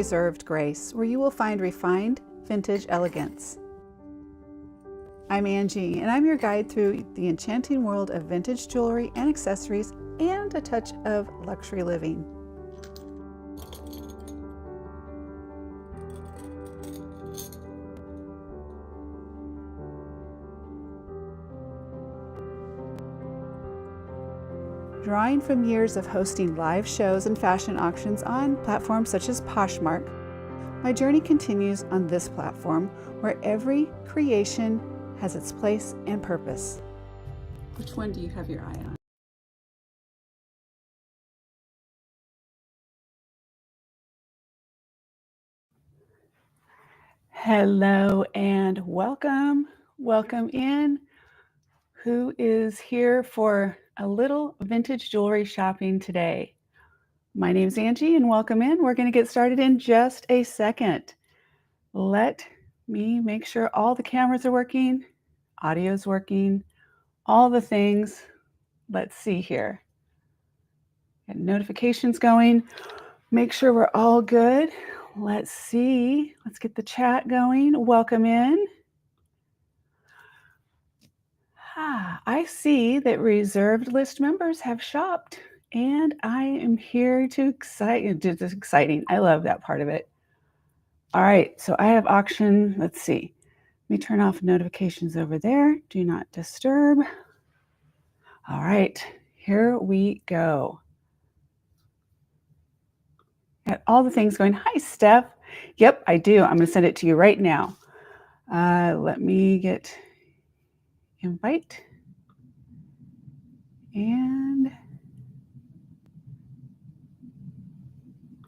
reserved grace, where you will find refined vintage elegance. I'm Angie, and I'm your guide through the enchanting world of vintage jewelry and accessories and a touch of luxury living. Drawing from years of hosting live shows and fashion auctions on platforms such as Poshmark, my journey continues on this platform where every creation has its place and purpose. Which one do you have your eye on? Hello and welcome. Welcome in. Who is here for a little vintage jewelry shopping today? My name's Angie and welcome in. We're going to get started in just a second. Let me make sure all the cameras are working, audio's working, all the things. Let's see here. Got notifications going. Make sure we're all good. Let's see. Let's get the chat going. Welcome in. I see that reserved list members have shopped, and I am here to excite. It's exciting. I love that part of it. All right, so I have auction. Let's see. Let me turn off notifications over there. Do not disturb. All right, here we go. Got all the things going. Hi, Steph. Yep, I do. I'm going to send it to you right now. Let me get invite and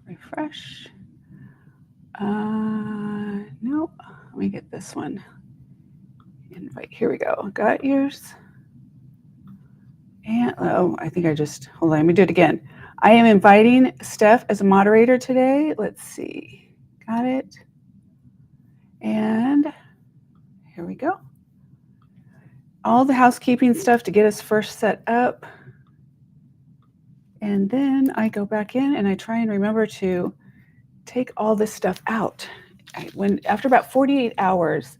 refresh. Nope. Let me get this one. Invite. Here we go. Got yours. And oh, I think I just hold on. Let me do it again. I am inviting Steph as a moderator today. Let's see. Got it. And here we go. All the housekeeping stuff to get us first set up. And then I go back in and I try and remember to take all this stuff out. After about 48 hours,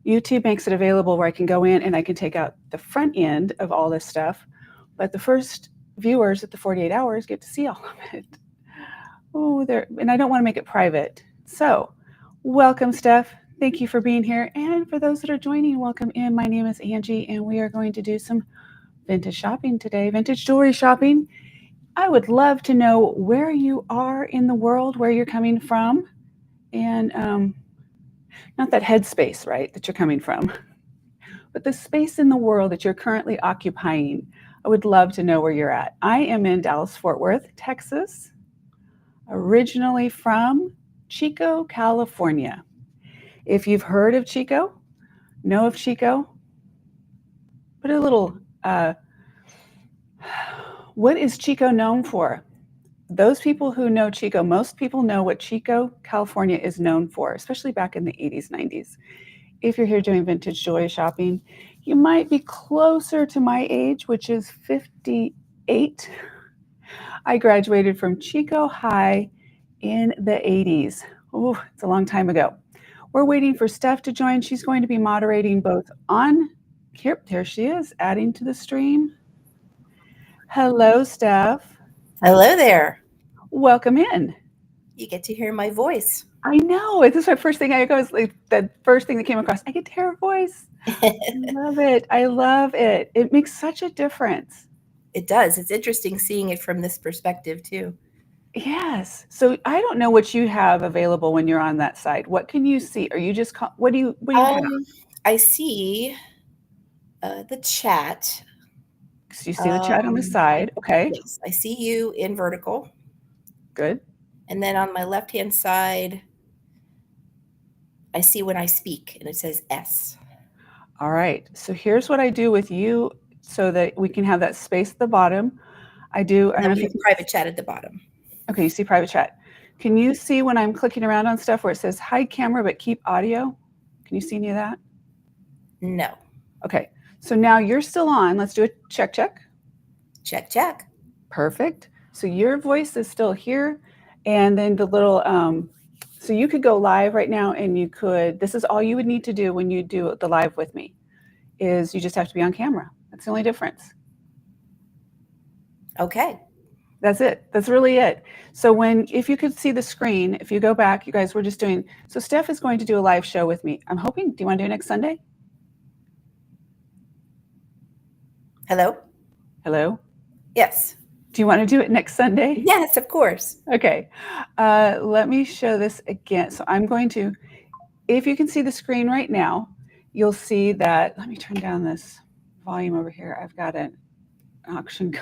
YouTube makes it available where I can go in and I can take out the front end of all this stuff. But the first viewers at the 48 hours get to see all of it. Oh, and I don't want to make it private. So welcome, Steph. Thank you for being here. And for those that are joining, welcome in. My name is Angie, and we are going to do some vintage shopping today, vintage jewelry shopping. I would love to know where you are in the world, where you're coming from, and not that headspace, right, that you're coming from, but the space in the world that you're currently occupying. I would love to know where you're at. I am in Dallas-Fort Worth, Texas, originally from Chico, California. If you've heard of Chico, know of Chico, put a little, what is Chico known for? Those people who know Chico, most people know what Chico, California is known for, especially back in the 80s, 90s. If you're here doing vintage jewelry shopping, you might be closer to my age, which is 58. I graduated from Chico High in the 80s. Oh, it's a long time ago. We're waiting for Steph to join. She's going to be moderating both on, here, there she is, adding to the stream. Hello, Steph. Hello there. Welcome in. You get to hear my voice. I know. This is my first thing. I was like the first thing that came across. I get to hear her voice. I love it. I love it. It makes such a difference. It does. It's interesting seeing it from this perspective too. Yes. So I don't know what you have available when you're on that side. What can you see? Are you just what do you have? I see the chat. So you see the chat on the side. Okay. Yes, I see you in vertical. Good. And then on my left-hand side, I see when I speak, and it says S. All right. So here's what I do with you so that we can have that space at the bottom. I do. And we have private chat at the bottom. Okay, you see private chat. Can you see when I'm clicking around on stuff where it says hide camera but keep audio? Can you see any of that? No. Okay. So now you're still on. Let's do a check, check. Check, check. Perfect. So your voice is still here. And then the little So you could go live right now and you could, this is all you would need to do when you do the live with me, is you just have to be on camera. That's the only difference. Okay. That's it. That's really it. So if you could see the screen, if you go back, you guys were just doing, so Steph is going to do a live show with me. I'm hoping, do you want to do it next Sunday? Hello? Hello? Yes. Do you want to do it next Sunday? Yes, of course. Okay. Let me show this again. So I'm going to, if you can see the screen right now, you'll see that, let me turn down this volume over here. I've got an auction.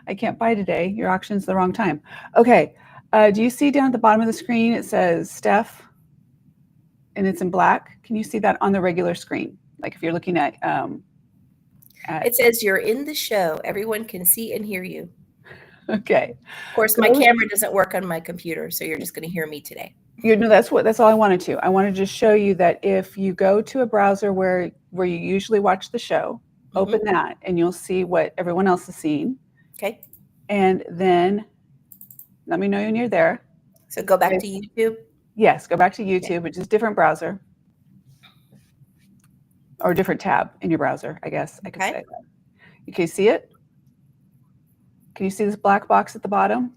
I can't buy today. Your auction's the wrong time. Okay. Do you see down at the bottom of the screen, it says Steph and it's in black? Can you see that on the regular screen? Like if you're looking at It says you're in the show. Everyone can see and hear you. okay. Of course, my camera doesn't work on my computer, so you're just going to hear me today. You know, that's all I wanted to. I wanted to just show you that if you go to a browser where you usually watch the show, open that and you'll see what everyone else is seeing. Okay. And then let me know when you're there. So go back to YouTube? Yes, go back to YouTube, which is a different browser. Or a different tab in your browser, I guess I could say. You can see it? Can you see this black box at the bottom?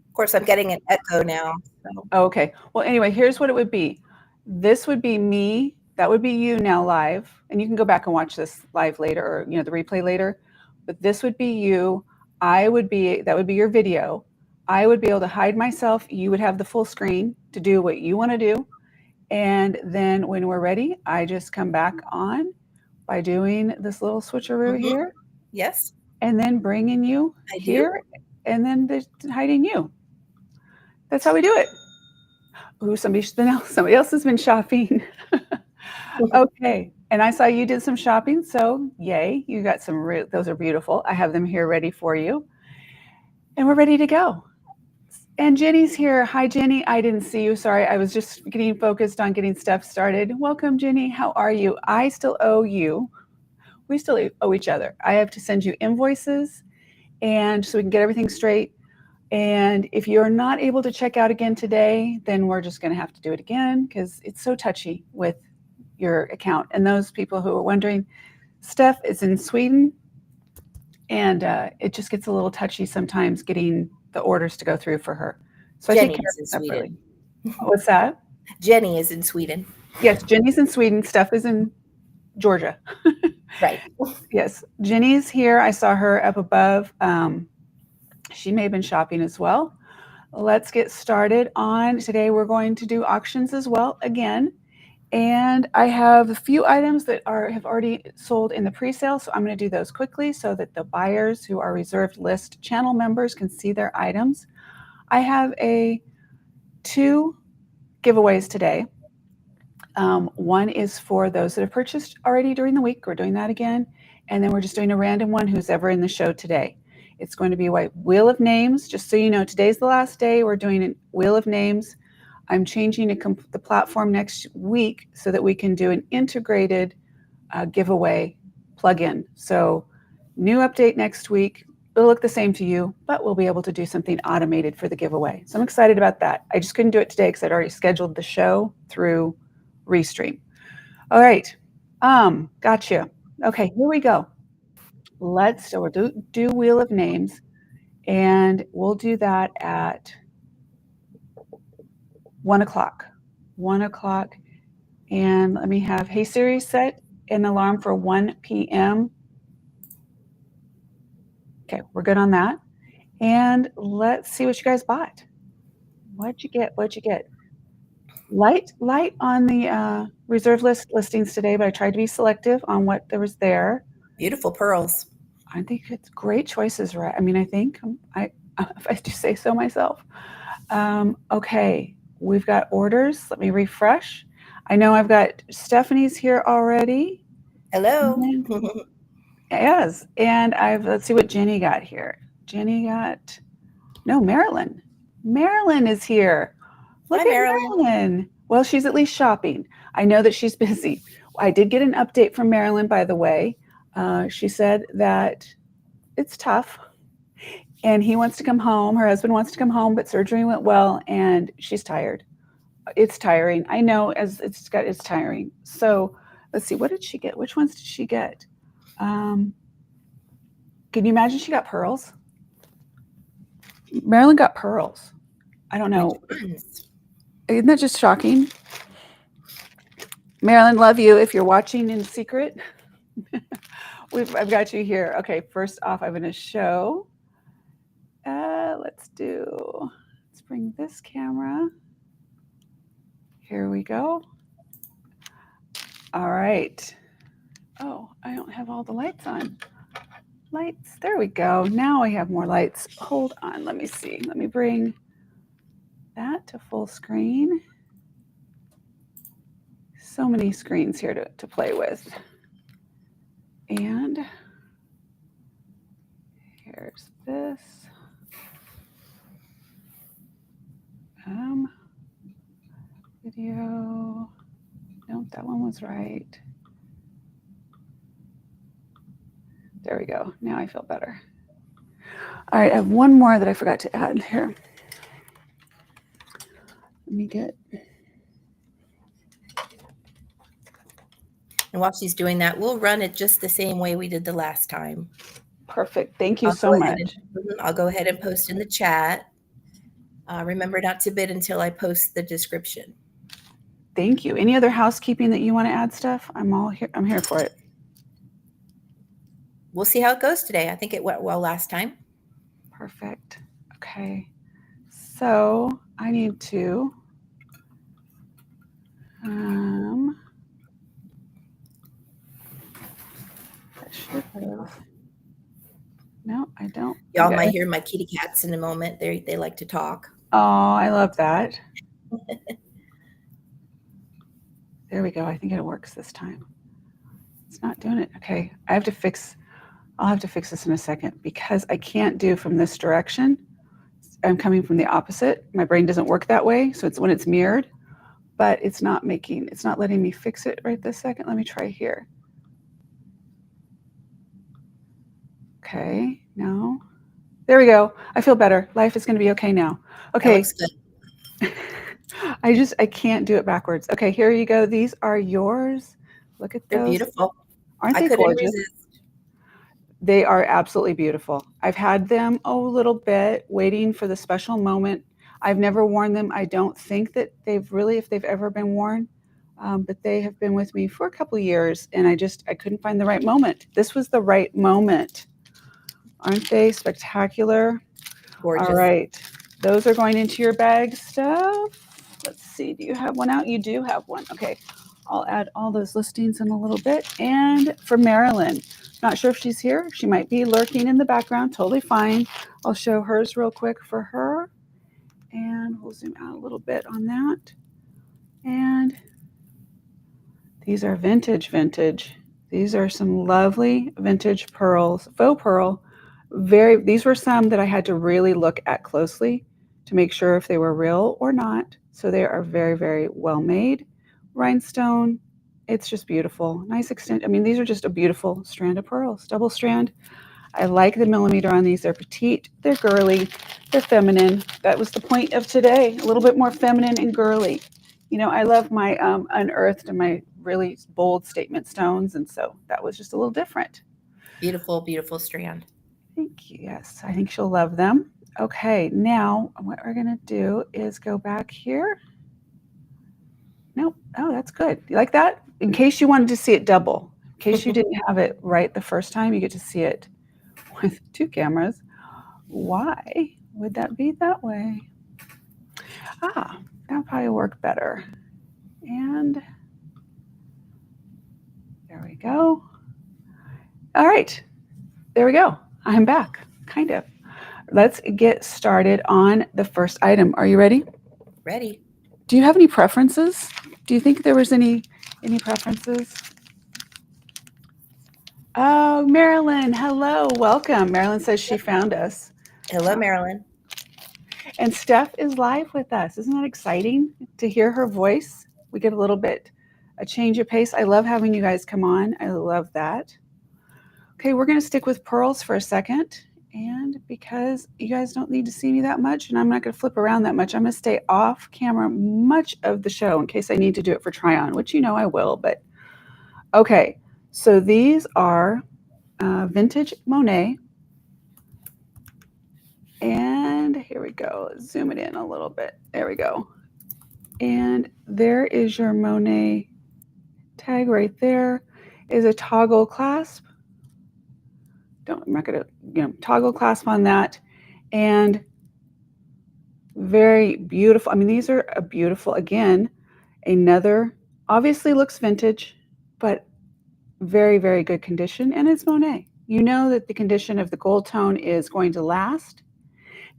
Of course, I'm getting an echo now. So. Oh, okay. Well, anyway, here's what it would be. This would be me. That would be you now live. And you can go back and watch this live later or, the replay later. But this would be you. That would be your video. I would be able to hide myself. You would have the full screen to do what you want to do. And then when we're ready, I just come back on by doing this little switcheroo here. Yes. And then bringing you here and then hiding you. That's how we do it. Ooh, somebody else has been shopping. Okay. And I saw you did some shopping. So yay, you got some, those are beautiful. I have them here ready for you. And we're ready to go. And Jenny's here. Hi, Jenny. I didn't see you. Sorry. I was just getting focused on getting stuff started. Welcome, Jenny. How are you? I still owe you. We still owe each other. I have to send you invoices and so we can get everything straight. And if you're not able to check out again today, then we're just going to have to do it again because it's so touchy with your account. And those people who are wondering, Steph is in Sweden and it just gets a little touchy sometimes getting the orders to go through for her. So Jenny I take care is in Sweden. What's that? Jenny is in Sweden. Yes, Jenny's in Sweden. Steph is in Georgia. Right. Yes, Jenny's here. I saw her up above. She may have been shopping as well. Let's get started on today. We're going to do auctions as well again. And I have a few items that have already sold in the pre-sale. So I'm going to do those quickly so that the buyers who are reserved list channel members can see their items. I have 2 giveaways today. One is for those that have purchased already during the week. We're doing that again. And then we're just doing a random one who's ever in the show today. It's going to be a Wheel of Names. Just so you know, today's the last day. We're doing a Wheel of Names. I'm changing the platform next week so that we can do an integrated giveaway plugin. So new update next week. It'll look the same to you, but we'll be able to do something automated for the giveaway. So I'm excited about that. I just couldn't do it today because I'd already scheduled the show through Restream. All right. Gotcha. Okay, here we go. So we'll do Wheel of Names, and we'll do that at 1 o'clock. 1 o'clock. And let me have, hey Siri, set an alarm for 1 p.m. Okay, we're good on that. And let's see what you guys bought. What'd you get? Light on the reserve list listings today, but I tried to be selective on what there was there. Beautiful pearls. I think it's great choices, right? I mean, I think if I do say so myself. Okay, we've got orders. Let me refresh. I know I've got Stephanie's here already. Hello. Yes, and let's see what Jenny got here. Marilyn. Marilyn is here. Look at Marilyn. Well, she's at least shopping. I know that she's busy. I did get an update from Marilyn, by the way. She said that it's tough. and he wants to come home. Her husband wants to come home, but surgery went well, and she's tired. It's tiring. I know, it's tiring. So let's see. What did she get? Which ones did she get? Can you imagine she got pearls? Marilyn got pearls. I don't know. Isn't that just shocking? Marilyn, love you. If you're watching in secret, I've got you here. Okay, first off, I'm going to show. Let's bring this camera. Here we go. All right. Oh, I don't have all the lights on. Lights, there we go. Now I have more lights. Hold on, let me see. Let me bring that to full screen. So many screens here to play with. And here's this. Video. Nope, that one was right. There we go. Now I feel better. All right, I have one more that I forgot to add here. Let me get. And while she's doing that, we'll run it just the same way we did the last time. Perfect. Thank you so much. I'll go ahead and post in the chat. Remember not to bid until I post the description. Thank you. Any other housekeeping that you want to add, Steph? I'm here for it. We'll see how it goes today. I think it went well last time. Perfect. Okay. So I need to No, I don't. Y'all might hear my kitty cats in a moment. They like to talk. Oh, I love that. There we go. I think it works this time. It's not doing it. Okay. I'll have to fix this in a second because I can't do from this direction. I'm coming from the opposite. My brain doesn't work that way. So it's when it's mirrored, but it's not letting me fix it right this second. Let me try here. Okay. No. There we go. I feel better. Life is going to be okay now. Okay. That looks good. I can't do it backwards. Okay, here you go. These are yours. Look at those. They're beautiful. Aren't they gorgeous? They are absolutely beautiful. I've had them a little bit, waiting for the special moment. I've never worn them. I don't think that if they've ever been worn, but they have been with me for a couple of years, and I couldn't find the right moment. This was the right moment. Aren't they spectacular? Gorgeous. All right. Those are going into your bag stuff. Let's see. Do you have one out? You do have one. Okay. I'll add all those listings in a little bit. And for Marilyn, not sure if she's here. She might be lurking in the background. Totally fine. I'll show hers real quick for her. And we'll zoom out a little bit on that. And these are vintage. These are some lovely vintage pearls, faux pearl. These were some that I had to really look at closely to make sure if they were real or not. So they are very, very well made. Rhinestone, it's just beautiful. Nice extent. I mean, these are just a beautiful strand of pearls, double strand. I like the millimeter on these. They're petite, they're girly, they're feminine. That was the point of today, a little bit more feminine and girly. You know, I love my unearthed and my really bold statement stones. And so that was just a little different. Beautiful, beautiful strand. Thank you. Yes, I think she'll love them. Okay, now what we're going to do is go back here. Nope. Oh, that's good. You like that? In case you wanted to see it double, in case you didn't have it right the first time, you get to see it with two cameras. Why would that be that way? That'll probably work better. And there we go. All right, there we go. I'm back, kind of. Let's get started on the first item. Are you ready? Ready. Do you have any preferences? Do you think there was any preferences? Oh, Marilyn, hello, welcome. Marilyn says she found us. Hello, Marilyn. And Steph is live with us. Isn't that exciting to hear her voice? We get a change of pace. I love having you guys come on. I love that. Okay, we're going to stick with pearls for a second and because you guys don't need to see me that much, and I'm not going to flip around that much. I'm going to stay off camera much of the show in case I need to do it for try on, which you know I will. But okay, so these are vintage Monet. And here we go. Let's zoom it in a little bit. There we go. And there is your Monet tag right there. Is a toggle clasp. I'm not going to, toggle clasp on that. And very beautiful. I mean, these are a beautiful, again, another, obviously looks vintage, but very, very good condition. And it's Monet. You know that the condition of the gold tone is going to last.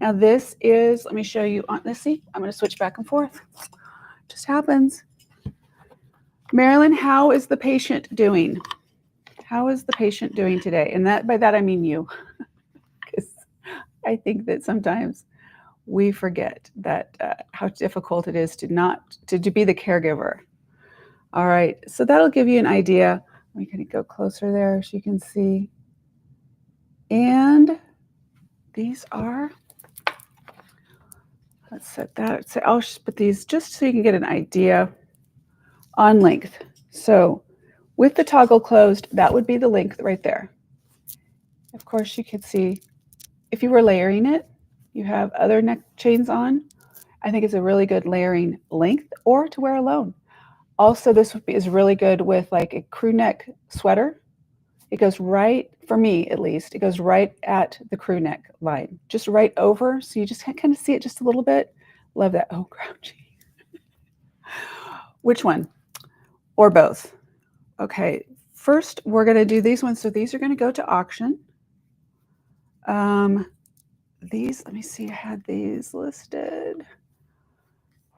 Now this is, let me show you on this. See, I'm going to switch back and forth. Just happens. Marilyn, how is the patient doing? How is the patient doing today? And that, by that I mean you, because I think that sometimes we forget that how difficult it is to be the caregiver. All right, so that'll give you an idea. Let me kind of go closer there so you can see. And these are, let's set that. So I'll just put these just so you can get an idea on length. So with the toggle closed, that would be the length right there. Of course, you could see if you were layering it, you have other neck chains on. I think it's a really good layering length, or to wear alone. Also, this is really good with like a crew neck sweater. It goes right, for me at least, it goes right at the crew neck line, just right over. So you just kind of see it just a little bit. Love that. Oh, grouchy. Which one? Or both? Okay, first we're going to do these ones. So these are going to go to auction. These, let me see, I had these listed.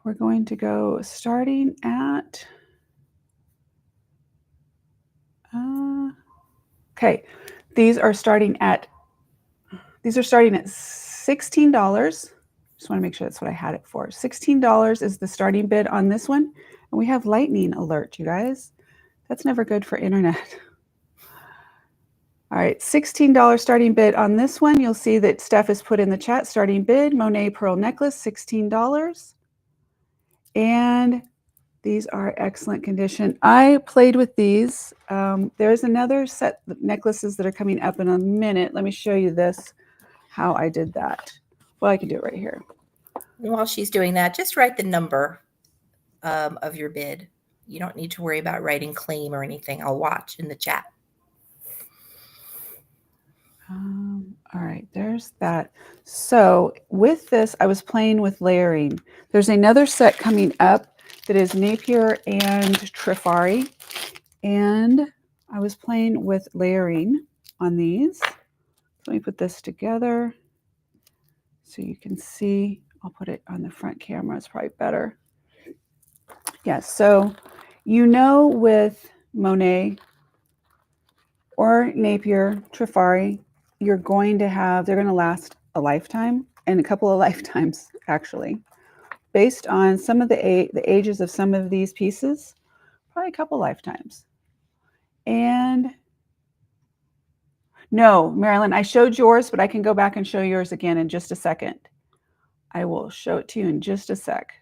We're going to go starting at, okay, these are starting at $16. Just want to make sure that's what I had it for. $16 is the starting bid on this one. And we have lightning alert, you guys. That's never good for internet. All right, $16 starting bid on this one. You'll see that Steph has put in the chat, starting bid, Monet pearl necklace, $16. And these are excellent condition. I played with these. There's another set of necklaces that are coming up in a minute. Let me show you this, how I did that. Well, I can do it right here. And while she's doing that, just write the number of your bid. You don't need to worry about writing claim or anything. I'll watch in the chat. All right, there's that. So with this, I was playing with layering. There's another set coming up that is Napier and Trifari. And I was playing with layering on these. Let me put this together so you can see. I'll put it on the front camera. It's probably better. Yes, so you know with Monet or Napier, Trifari, you're going to have, they're going to last a lifetime and a couple of lifetimes, actually. Based on some of the ages of some of these pieces, probably a couple lifetimes. And no, Marilyn, I showed yours, but I can go back and show yours again in just a second. I will show it to you in just a sec.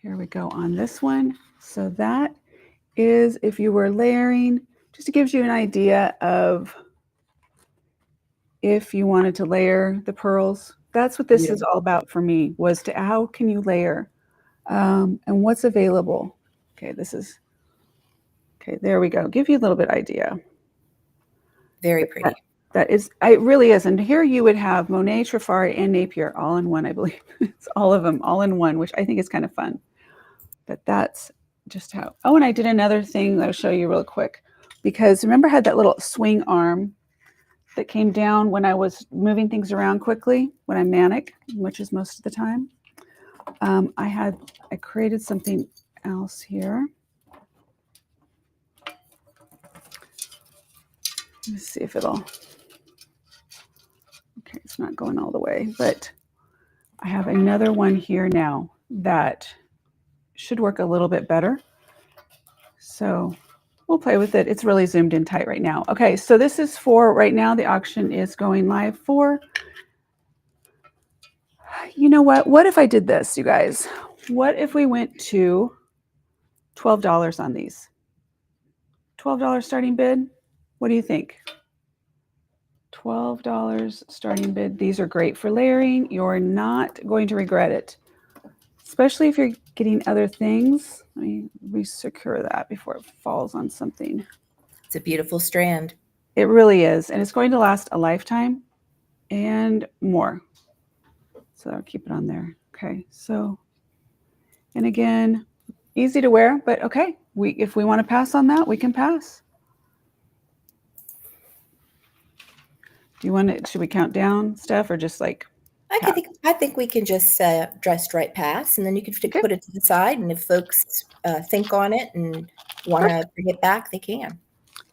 Here we go on this one. So that is if you were layering, just to give you an idea of if you wanted to layer the pearls. That's what this is all about for me, was to how can you layer and what's available. Okay, this is, okay, there we go. Give you a little bit idea. Very pretty. That is, it really is. And here you would have Monet, Trifari, and Napier all in one, I believe. It's all of them all in one, which I think is kind of fun. But that's just how, oh, and I did another thing that I'll show you real quick. Because remember I had that little swing arm that came down when I was moving things around quickly, when I'm manic, which is most of the time. I created something else here. Let's see if it'll, okay, it's not going all the way, but I have another one here now that should work a little bit better. So We'll play with it. It's really zoomed in tight right now. Okay, so this is for right now. The auction is going live for, you know what? What if I did this, you guys? What if we went to $12 on these? $12 starting bid. What do you think? $12 starting bid. These are great for layering. You're not going to regret it, especially if you're getting other things. Let me resecure that before it falls on something. It's a beautiful strand. It really is, and it's going to last a lifetime and more. So I'll keep it on there. Okay, so, and again, easy to wear, but okay, if we want to pass on that, we can pass. Do you want to, should we count down, Steph, or just like? I think we can just dress right pass, and then you can put it to the side, and if folks think on it and want to bring it back, they can.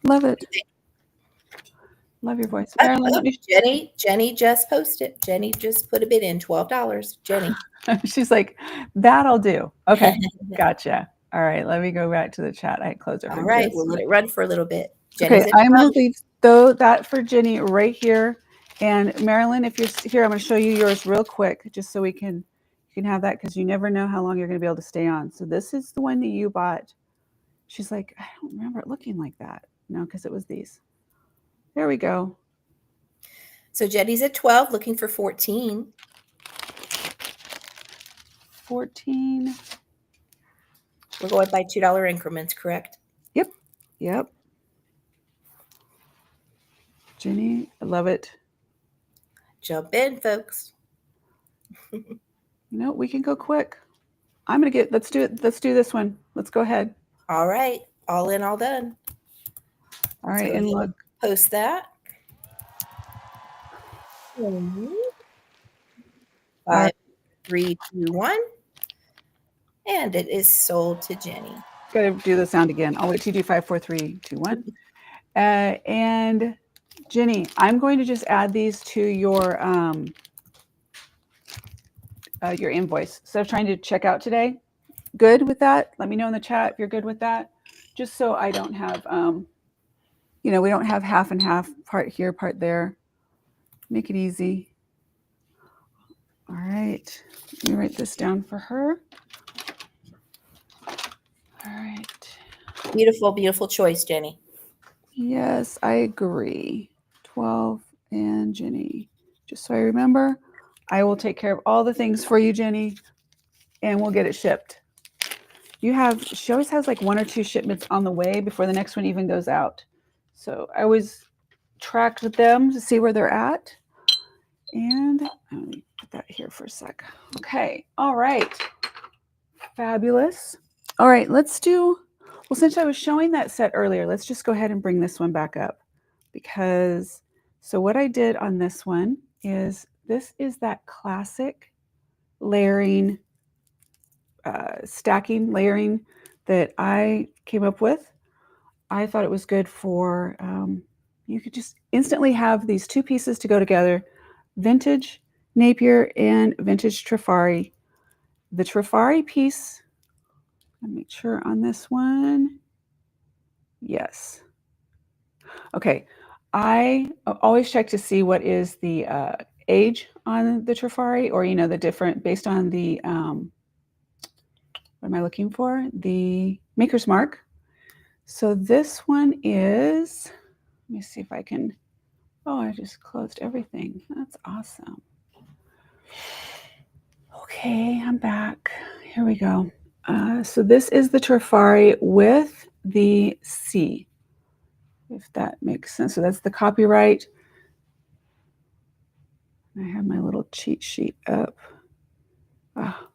Love it. Love your voice. Marilyn, Jenny just posted. Jenny just put a bid in, $12. Jenny. She's like, that I'll do. Okay, gotcha. All right, let me go back to the chat. I closed it. All right, we'll let it run for a little bit. Okay, I'm going to leave that for Jenny right here. And Marilyn, if you're here, I'm going to show you yours real quick, just so you can have that, because you never know how long you're going to be able to stay on. So this is the one that you bought. She's like, I don't remember it looking like that. No, because it was these. There we go. So Jenny's at 12, looking for 14. 14. We're going by $2 increments, correct? Yep. Jenny, I love it. Jump in, folks. No, we can go quick. I'm going to let's do it. Let's do this one. Let's go ahead. All right. All in, all done. All right. So and look. Post that. 5, 3, 2, 1. And it is sold to Jenny. Got to do the sound again. I'll wait till you do 5, 4, 3, 2, 1. And Jenny, I'm going to just add these to your invoice. So I'm trying to check out today. Good with that? Let me know in the chat if you're good with that. Just so I don't have, we don't have half and half, part here, part there. Make it easy. All right. Let me write this down for her. All right. Beautiful, beautiful choice, Jenny. Yes, I agree. 12 and Jenny. Just so I remember, I will take care of all the things for you, Jenny, and we'll get it shipped. She always has like 1 or 2 shipments on the way before the next one even goes out. So I always tracked with them to see where they're at. And let me put that here for a sec. Okay. All right. Fabulous. All right. Let's do, well, since I was showing that set earlier, let's just go ahead and bring this one back up, because, so what I did on this one is, this is that classic layering, stacking layering that I came up with. I thought it was good for, you could just instantly have these 2 pieces to go together, vintage Napier and vintage Trifari. The Trifari piece, let me make sure on this one. Yes. Okay. I always check to see what is the age on the Trifari, or, the different, based on the, what am I looking for? The maker's mark. So this one is, let me see if I can, oh, I just closed everything. That's awesome. Okay, I'm back. Here we go. So this is the Trifari with the C, if that makes sense. So that's the copyright. I have my little cheat sheet up. Oh,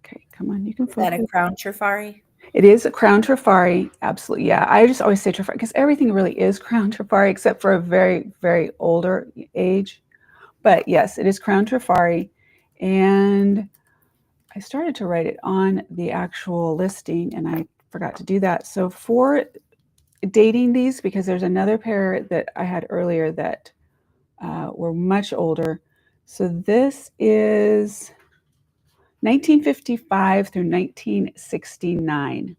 okay, come on, you can focus. Is that a crown Trifari? It is a crown Trifari, absolutely. Yeah, I just always say Trifari because everything really is crown Trifari except for a very, very older age. But yes, it is crown Trifari, and I started to write it on the actual listing, and I forgot to do that. So for dating these, because there's another pair that I had earlier that were much older. So this is 1955 through 1969.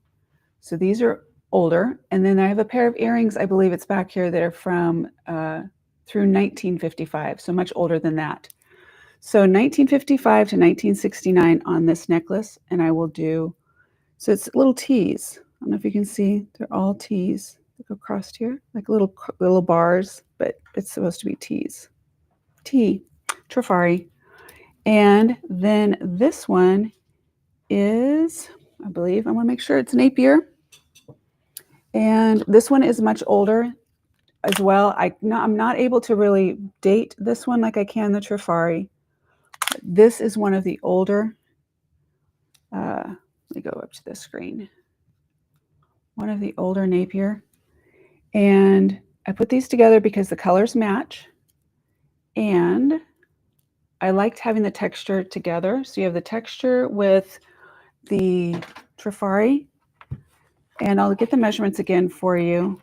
So these are older. And then I have a pair of earrings, I believe it's back here, that are from through 1955, so much older than that. So 1955 to 1969 on this necklace, and I will do, so it's little T's. I don't know if you can see, they're all T's that go across here, like little bars, but it's supposed to be T's. T, Trifari. And then this one is, I believe, I want to make sure it's Napier. And this one is much older as well. I'm not able to really date this one like I can the Trifari. This is one of the older, let me go up to the screen. One of the older Napier. And I put these together because the colors match. And I liked having the texture together. So you have the texture with the Trifari. And I'll get the measurements again for you.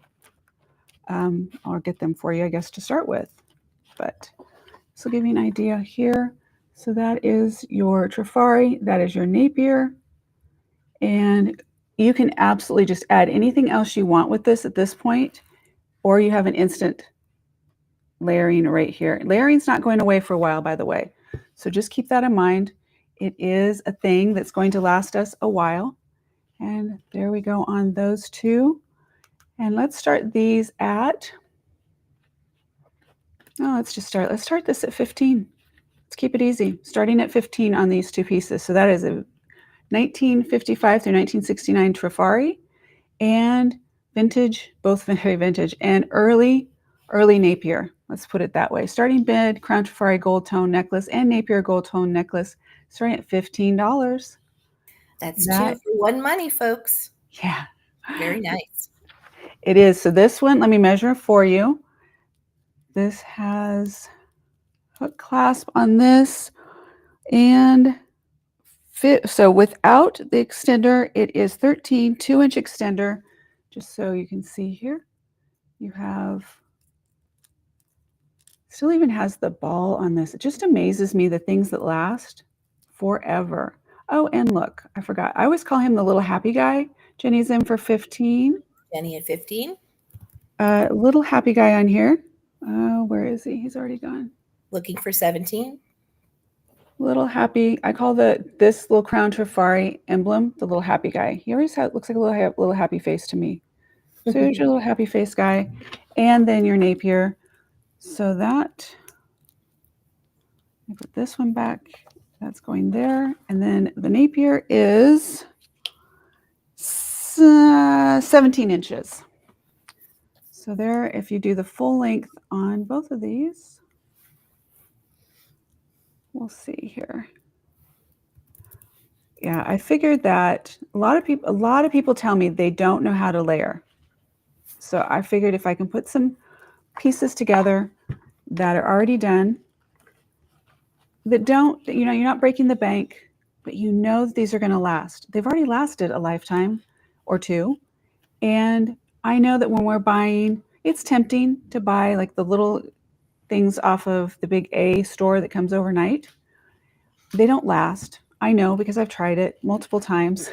I'll get them for you, I guess, to start with. But this will give you an idea here. So that is your Trifari, that is your Napier. And you can absolutely just add anything else you want with this at this point, or you have an instant layering right here. Layering's not going away for a while, by the way. So just keep that in mind. It is a thing that's going to last us a while. And there we go on those two. And let's start these at, let's start this at 15. Let's keep it easy. Starting at 15 on these two pieces. So that is a 1955 through 1969 Trifari and vintage, both very vintage, and early Napier. Let's put it that way. Starting bid, Crown Trifari gold tone necklace and Napier gold tone necklace, starting at $15. That's two for one money, folks. Yeah. Very nice. It is. So this one, let me measure for you. This has hook clasp on this and fit. So without the extender, it is 13 2-inch extender. Just so you can see here, you have, still even has the ball on this. It just amazes me, the things that last forever. Oh, and look, I forgot. I always call him the little happy guy. Jenny's in for 15. Jenny at 15. Little happy guy on here. Where is he? He's already gone. Looking for 17. Little happy. I call this little Crown Trifari emblem the little happy guy. He always looks like a little happy face to me. So here's your little happy face guy, and then your Napier. So that, I put this one back. That's going there, and then the Napier is 17 inches. So there, if you do the full length on both of these, we'll see here. Yeah, I figured that a lot of people tell me they don't know how to layer. So I figured if I can put some pieces together that are already done, that don't, you're not breaking the bank, but you know that these are going to last. They've already lasted a lifetime or two. And I know that when we're buying, it's tempting to buy like the little things off of the big A store that comes overnight. They don't last. I know because I've tried it multiple times.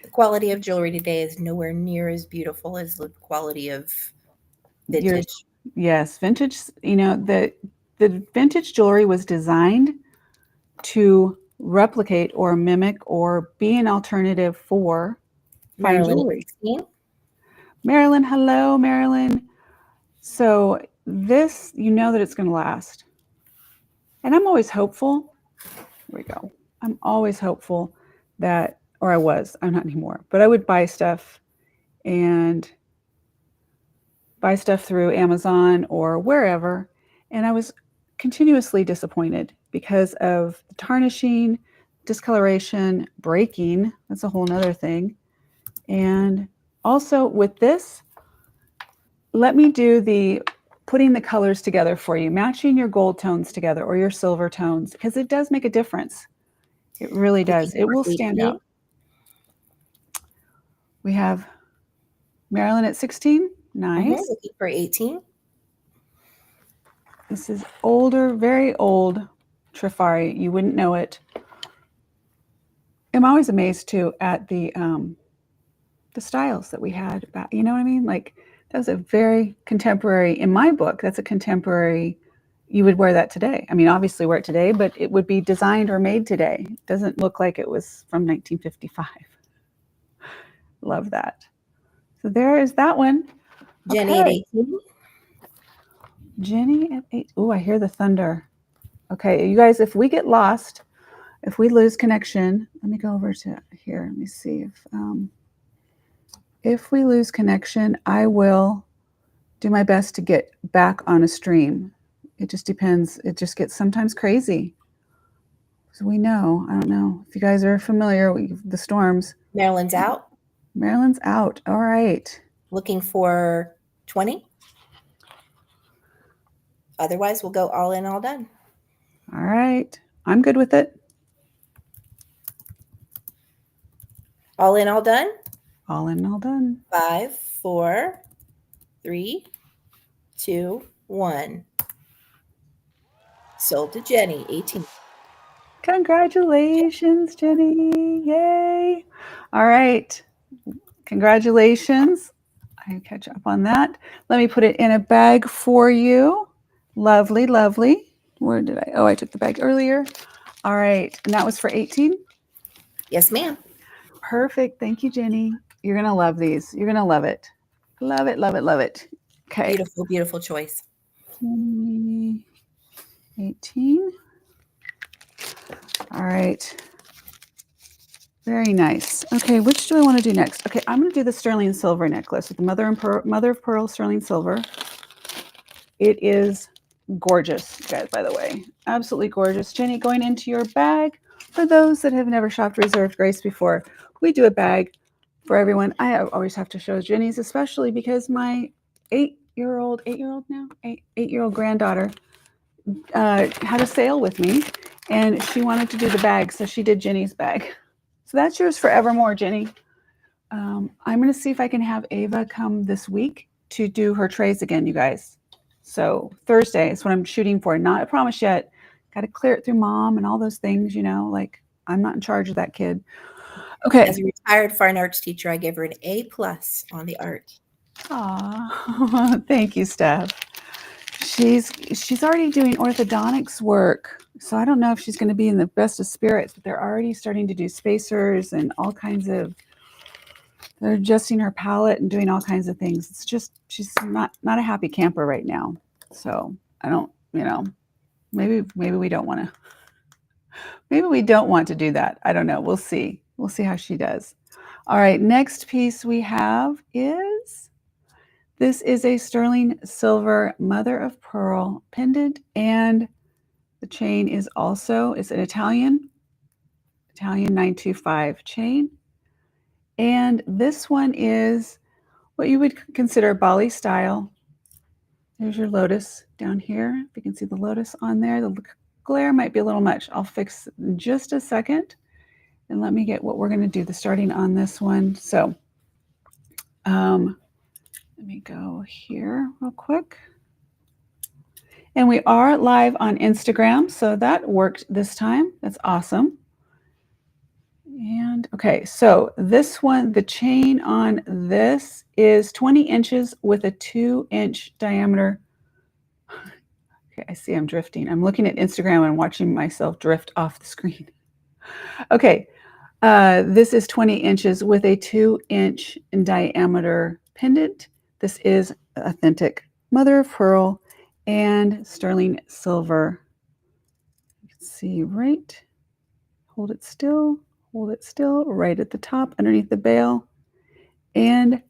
The quality of jewelry today is nowhere near as beautiful as the quality of vintage. Yes, vintage, the vintage jewelry was designed to replicate or mimic or be an alternative for fine jewelry. Marilyn, hello, Marilyn. So this, that it's going to last. And I'm always hopeful. Here we go. I'm always hopeful that, or I was, I'm not anymore, but I would buy stuff through Amazon or wherever. And I was continuously disappointed because of the tarnishing, discoloration, breaking. That's a whole nother thing. And also with this, let me do the putting the colors together for you, matching your gold tones together or your silver tones, because it does make a difference. It really does. It will stand out. We have Marilyn at 16. Nice. Looking for 18. This is older, very old Trifari. You wouldn't know it. I'm always amazed too at the the styles that we had about, you know what I mean? Like that was a very contemporary, in my book, that's a contemporary, you would wear that today. I mean, obviously wear it today, but it would be designed or made today. It doesn't look like it was from 1955. Love that. So there is that one. Jenny at Okay. 18. Jenny at 8. Oh, I hear the thunder. Okay, you guys, if we get lost, if we lose connection, let me go over to here. Let me see if we lose connection, I will do my best to get back on a stream. It just depends. It just gets sometimes crazy. So we know. I don't know if you guys are familiar with the storms. Marilyn's out. Marilyn's out. All right. Looking for 20. Otherwise, we'll go all in, all done. All right. I'm good with it. All in, all done? All in, all done. 5, 4, 3, 2, 1. Sold to Jenny, 18. Congratulations, Jenny. Yay. All right. Congratulations. I catch up on that. Let me put it in a bag for you. Lovely, lovely. Where did I? Oh, I took the bag earlier. All right. And that was for 18? Yes, ma'am. Perfect. Thank you, Jenny. You're going to love these. You're going to love it. Love it, love it, love it. Okay. Beautiful, beautiful choice. 18. All right. Very nice. Okay, which do I want to do next? Okay, I'm going to do the sterling silver necklace with the mother of pearl sterling silver. It is gorgeous, guys, by the way. Absolutely gorgeous. Jenny, going into your bag. For those that have never shopped Reserved Grace before, we do a bag for everyone. I always have to show Jenny's, especially because my eight-year-old granddaughter had a sale with me, and she wanted to do the bag, so she did Jenny's bag. So that's yours forevermore, Jenny. I'm going to see if I can have Ava come this week to do her trays again, you guys. So Thursday is what I'm shooting for. Not a promise yet. Got to clear it through mom and all those things, you know, like I'm not in charge of that kid. Okay. As a retired fine arts teacher, I gave her an A+ on the art. Aw, thank you, Steph. She's already doing orthodontics work, so I don't know if she's going to be in the best of spirits, but they're already starting to do spacers and all kinds of, they're adjusting her palate and doing all kinds of things. It's just, she's not a happy camper right now. So I don't, you know, maybe we don't want to do that. I don't know. We'll see how she does. All right. Next piece we have is, this is a sterling silver mother of pearl pendant, and the chain is also, it's an Italian 925 chain. And this one is what you would consider Bali style. There's your lotus down here. If you can see the lotus on there, the glare might be a little much. I'll fix in just a second. And let me get what we're going to do, the starting on this one. So let me go here real quick. And we are live on Instagram, so that worked this time. That's awesome. And okay, so this one, the chain on this is 20 inches with a 2-inch diameter. Okay, I see I'm drifting. I'm looking at Instagram and watching myself drift off the screen. Okay, this is 20 inches with a 2-inch in diameter pendant. This is authentic mother of pearl and sterling silver. You can see right, hold it still, right at the top underneath the bail. And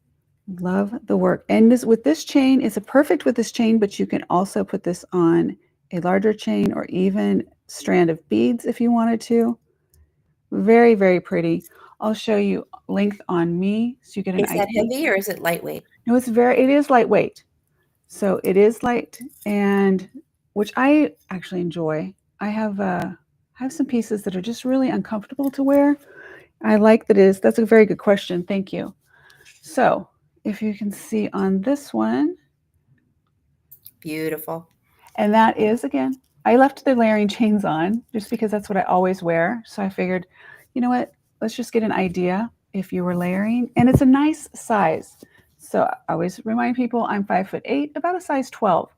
love the work. And this, with this chain, it's perfect with this chain, but you can also put this on a larger chain or even strand of beads if you wanted to. Very, very pretty. I'll show you length on me so you get an idea. Is that heavy or is it lightweight? No, it is lightweight. So it is light, and which I actually enjoy. I have some pieces that are just really uncomfortable to wear. I like that that's a very good question. Thank you. So if you can see on this one. Beautiful. And that is, again, I left the layering chains on just because that's what I always wear. So I figured, you know what, let's just get an idea. if you were layering, and it's a nice size. So I always remind people I'm 5'8", about a size 12,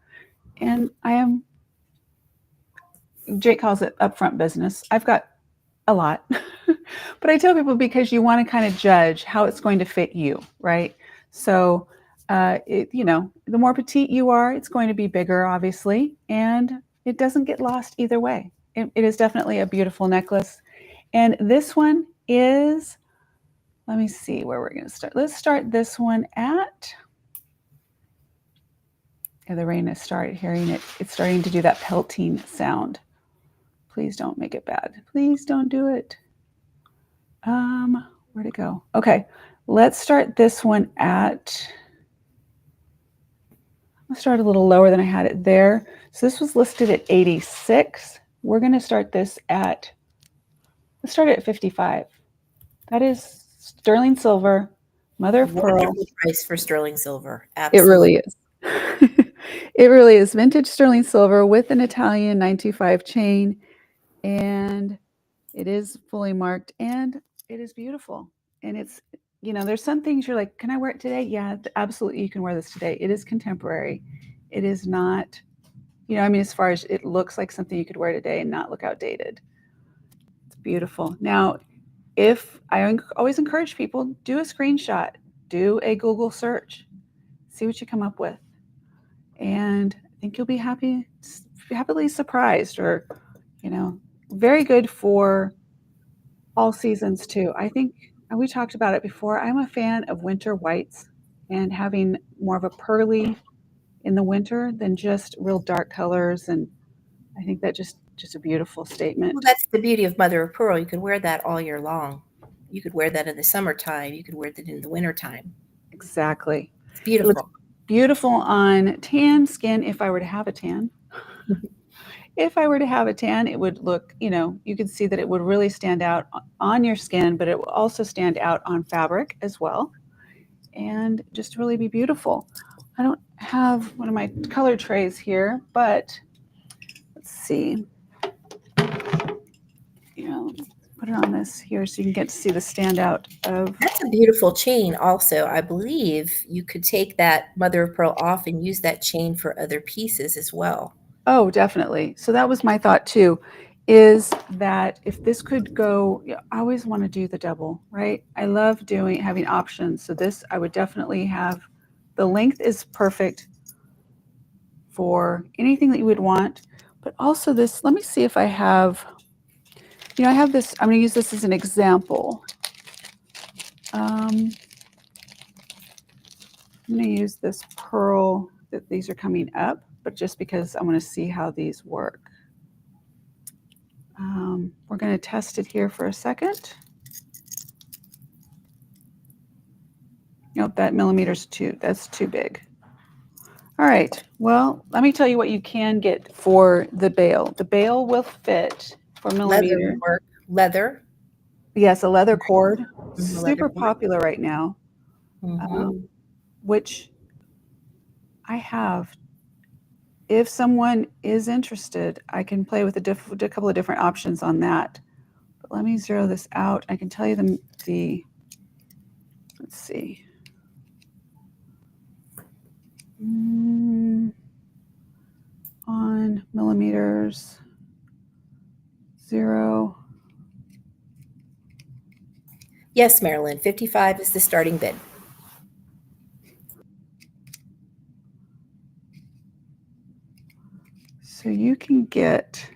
and I am. Jake calls it upfront business. I've got a lot, but I tell people because you want to kind of judge how it's going to fit you, right? So, the more petite you are, it's going to be bigger, obviously, and it doesn't get lost either way. It is definitely a beautiful necklace. And this one is, let me see where we're going to start. Let's start this one at, the rain has started hearing it. It's starting to do that pelting sound. Please don't make it bad. Please don't do it. Where'd it go? Okay, let's start this one at, I'll start a little lower than I had it there. So this was listed at 86. We're going to start this at, let's start it at 55. That is sterling silver, mother of pearl. Wonderful price for sterling silver. It Absolutely. really is. It really is vintage sterling silver with an Italian 925 chain, and it is fully marked, and it is beautiful. And it's, there's some things you're like, can I wear it today? Yeah, absolutely, you can wear this today. It is contemporary. It is not, as far as it looks like something you could wear today and not look outdated. It's beautiful. Now, if I always encourage people, do a screenshot, do a Google search, see what you come up with. And I think you'll be happily surprised, or, very good for all seasons too. I think, and we talked about it before, I'm a fan of winter whites and having more of a pearly in the winter than just real dark colors. And I think that just a beautiful statement. Well, that's the beauty of mother of pearl. You could wear that all year long. You could wear that in the summertime. You could wear that in the wintertime. Exactly. It's beautiful. It looks beautiful on tan skin. If I were to have a tan, it would look, you could see that it would really stand out on your skin, but it will also stand out on fabric as well, and just really be beautiful. I don't have one of my color trays here, but let's see. Put it on this here so you can get to see the standout of. That's a beautiful chain also. I believe you could take that mother of pearl off and use that chain for other pieces as well. Oh, definitely. So that was my thought too, is that if this could go, I always want to do the double, right? I love having options. So this, I would definitely have, the length is perfect for anything that you would want, but also this, let me see if I have, I have this, I'm going to use this as an example. I'm going to use this pearl that these are coming up, but just because I want to see how these work. We're going to test it here for a second. Nope, that millimeter's that's too big. All right, well, let me tell you what you can get for the bail. The bail will fit for millimeter. Leather work. Leather. Yes, a leather cord. Mm-hmm, Super popular right now, which I have. If someone is interested, I can play with a couple of different options on that. But let me zero this out. I can tell you the let's see. On millimeters, 0. Yes, Marilyn, 55 is the starting bid. So you can get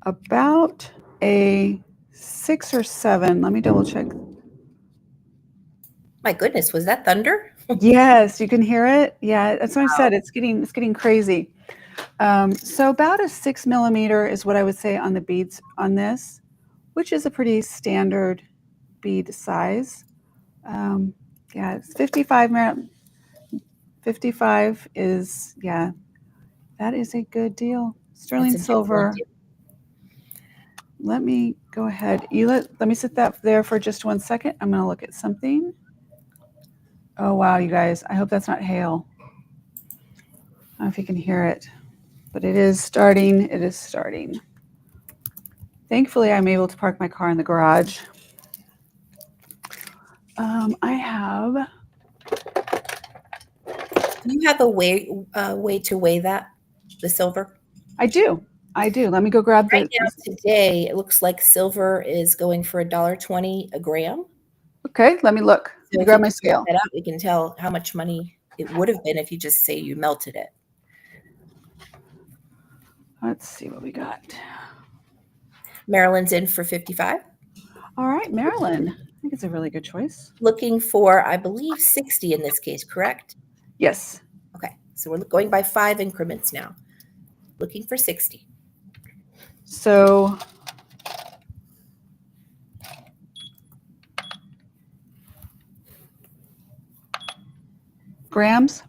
about a 6 or 7. Let me double check. My goodness, was that thunder? Yes, you can hear it. Yeah, that's what I said. It's getting crazy. So about a 6 millimeter is what I would say on the beads on this, which is a pretty standard bead size. Yeah, it's 55. 55 is, yeah, that is a good deal. Sterling silver. Let me go ahead. Let me sit that there for just 1 second. I'm going to look at something. Oh, wow, you guys. I hope that's not hail. I don't know if you can hear it, but it is starting. It is starting. Thankfully, I'm able to park my car in the garage. I have. Do you have a way to weigh that, the silver? I do. Let me go grab Right the. now, today, it looks like silver is going for $1.20 a gram. Okay, let me look. Let So me if you grab my just look scale. that up, we can tell how much money it would have been if you just say you melted it. Let's see what we got. Maryland's in for 55. All right, Maryland. I think it's a really good choice. Looking for, I believe, 60 in this case, correct? Yes. Okay, so we're going by 5 increments now. Looking for 60. So grams,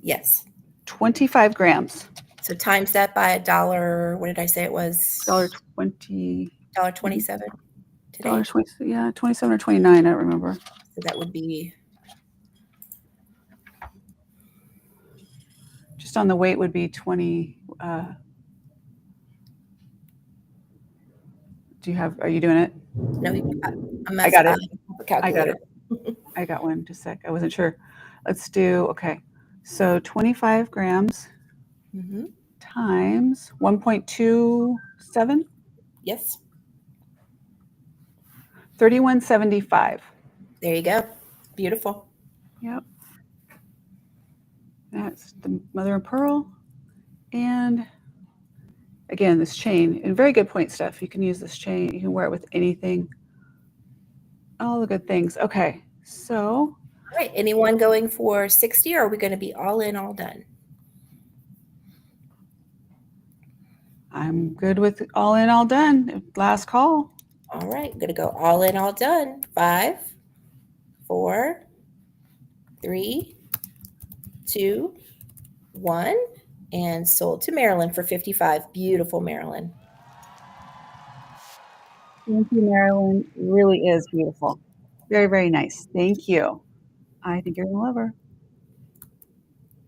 Yes. 25 grams. So times that by a dollar. What did I say it was? $1.20. $1.27 today. $20, yeah, 27 or 29, I don't remember. So that would be, Just on the weight would be 20. Are you doing it? no, I got it. A calculator. I got one. Just a sec. I wasn't sure. Let's do, okay. So 25 grams Mm-hmm. times 1.27, Yes. 31.75. There you go. Beautiful. Yep. That's the mother of pearl. And again, this chain, and very good point, Steph. You can use this chain. You can wear it with anything. All the good things. Okay. So All right. Anyone going for 60, or are we going to be all in, all done? I'm good with all in, all done. Last call. All right. I'm going to go all in, all done. 5, 4, 3, 2, 1. And sold to Maryland for 55. Beautiful, Maryland. Thank you, Marilyn. It really is beautiful. Very, very nice. Thank you. I think you're going to love her.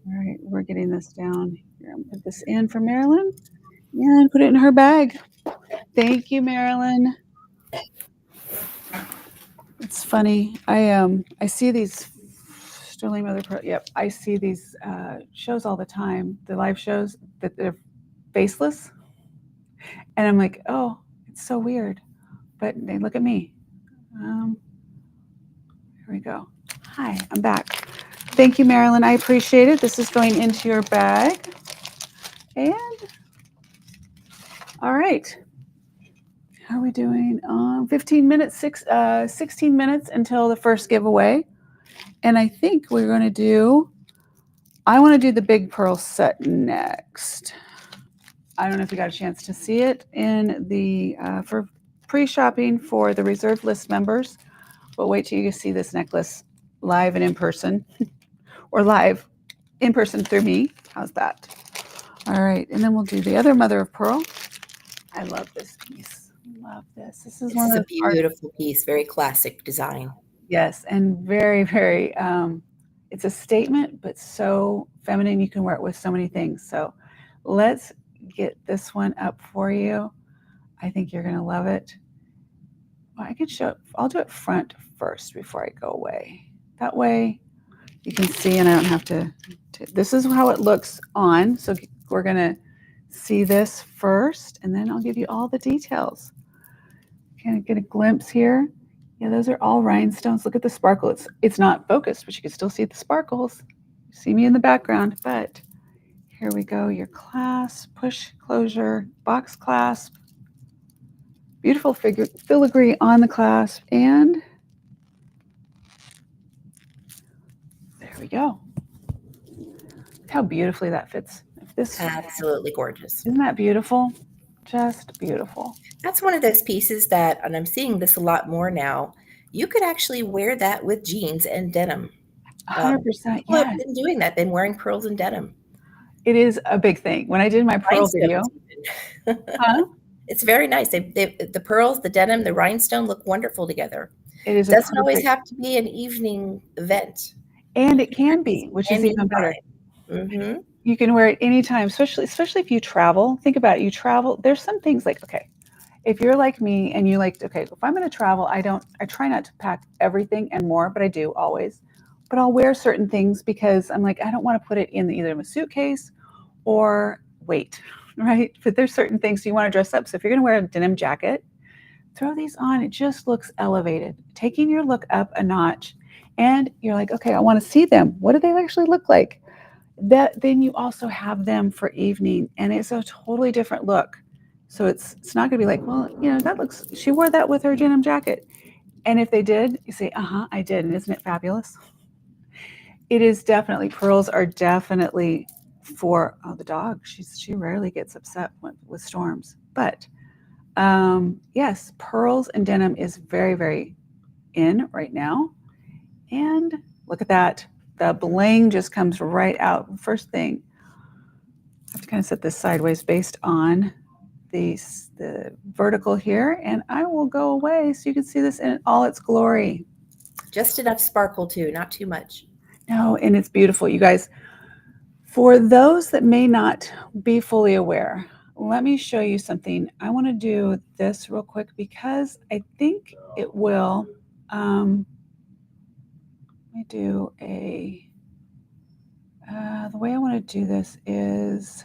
All right, we're getting this down here. I'm going to put this in for Marilyn and put it in her bag. Thank you, Marilyn. It's funny. I see these Sterling Mother Pro. Yep, I see these shows all the time. The live shows that they're faceless, and I'm like, oh, it's so weird. But they look at me. Here we go. Hi, I'm back. Thank you, Marilyn. I appreciate it. This is going into your bag. And all right. How are we doing? 15 minutes, 16 minutes until the first giveaway. And I think we're going to do, I want to do the big pearl set next. I don't know if you got a chance to see it in the, for pre-shopping for the reserve list members, but wait till you see this necklace live and in person, or live in person through me. How's that? All right, and then we'll do the other mother of pearl. I love this piece. Love this. This is one of a beautiful piece, very classic design. Yes, and very, very, it's a statement, but so feminine. You can wear it with so many things. So let's get this one up for you. I think you're going to love it. Well, I could show it. I'll do it front first before I go away. That way you can see, and I don't have to this is how it looks on. So we're going to see this first, and then I'll give you all the details. Kind of get a glimpse here. Yeah, those are all rhinestones. Look at the sparkle. It's not focused, but you can still see the sparkles. You see me in the background, but here we go. Your clasp, push closure, box clasp. Beautiful filigree on the clasp, and there we go. Look how beautifully that fits. Absolutely gorgeous. Isn't that beautiful? Just beautiful. That's one of those pieces that, and I'm seeing this a lot more now, you could actually wear that with jeans and denim. 100%. People have been doing that, been wearing pearls and denim. It is a big thing. When I did my pearl video. It's very nice. The pearls, the denim, the rhinestone look wonderful together. It is. Doesn't always have to be an evening event. And it can be, which is even better. Mm-hmm. You can wear it anytime, especially if you travel. Think about it. You travel. There's some things like, okay, if you're like me and you like, okay, if I'm going to travel, I try not to pack everything and more, but I do always. But I'll wear certain things because I'm like, I don't want to put it in either a suitcase or weight, right? But there's certain things you want to dress up. So if you're going to wear a denim jacket, throw these on. It just looks elevated, taking your look up a notch. And you're like, okay, I want to see them. What do they actually look like? That then you also have them for evening, and it's a totally different look. So it's not going to be like, well, that looks. She wore that with her denim jacket. And if they did, you say, I did. And isn't it fabulous? It is definitely, pearls are definitely for the dog. She rarely gets upset with storms, but yes, pearls and denim is very, very in right now. And look at that. The bling just comes right out. First thing, I have to kind of set this sideways based on the vertical here, and I will go away so you can see this in all its glory. Just enough sparkle too, not too much. No, and it's beautiful. You guys, for those that may not be fully aware, let me show you something. I want to do this real quick because I think it will. Let me do the way I want to do this is,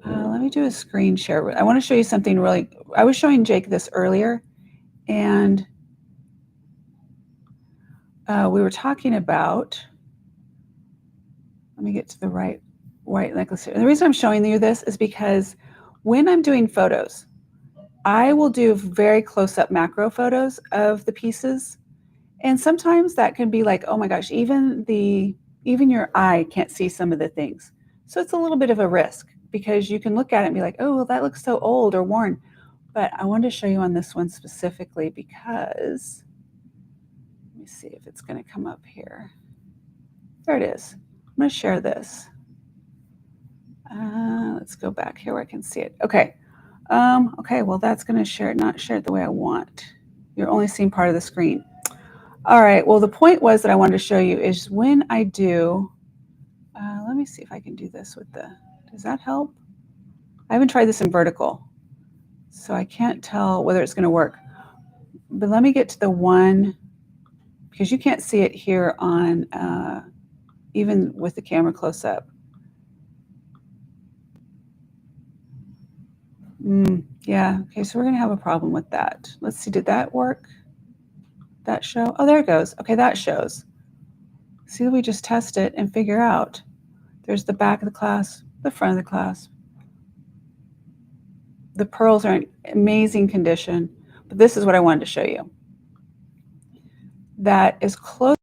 let me do a screen share. I want to show you something really, I was showing Jake this earlier, and we were talking about, let me get to the right white necklace here. And the reason I'm showing you this is because when I'm doing photos, I will do very close-up macro photos of the pieces. And sometimes that can be like, oh my gosh, even your eye can't see some of the things. So it's a little bit of a risk because you can look at it and be like, oh, well, that looks so old or worn. But I wanted to show you on this one specifically because, let me see if it's going to come up here. There it is. I'm going to share this. Let's go back here where I can see it. Okay. Okay, well, that's going to not share it the way I want. You're only seeing part of the screen. All right, well, the point was that I wanted to show you is when I do, let me see if I can do this with does that help? I haven't tried this in vertical, so I can't tell whether it's going to work. But let me get to the one, because you can't see it here on, even with the camera close up. Yeah, okay, so we're going to have a problem with that. Let's see, did that work? That show? Oh, there it goes. Okay, that shows. See, we just test it and figure out. There's the back of the clasp, the front of the clasp. The pearls are in amazing condition, but this is what I wanted to show you. That as close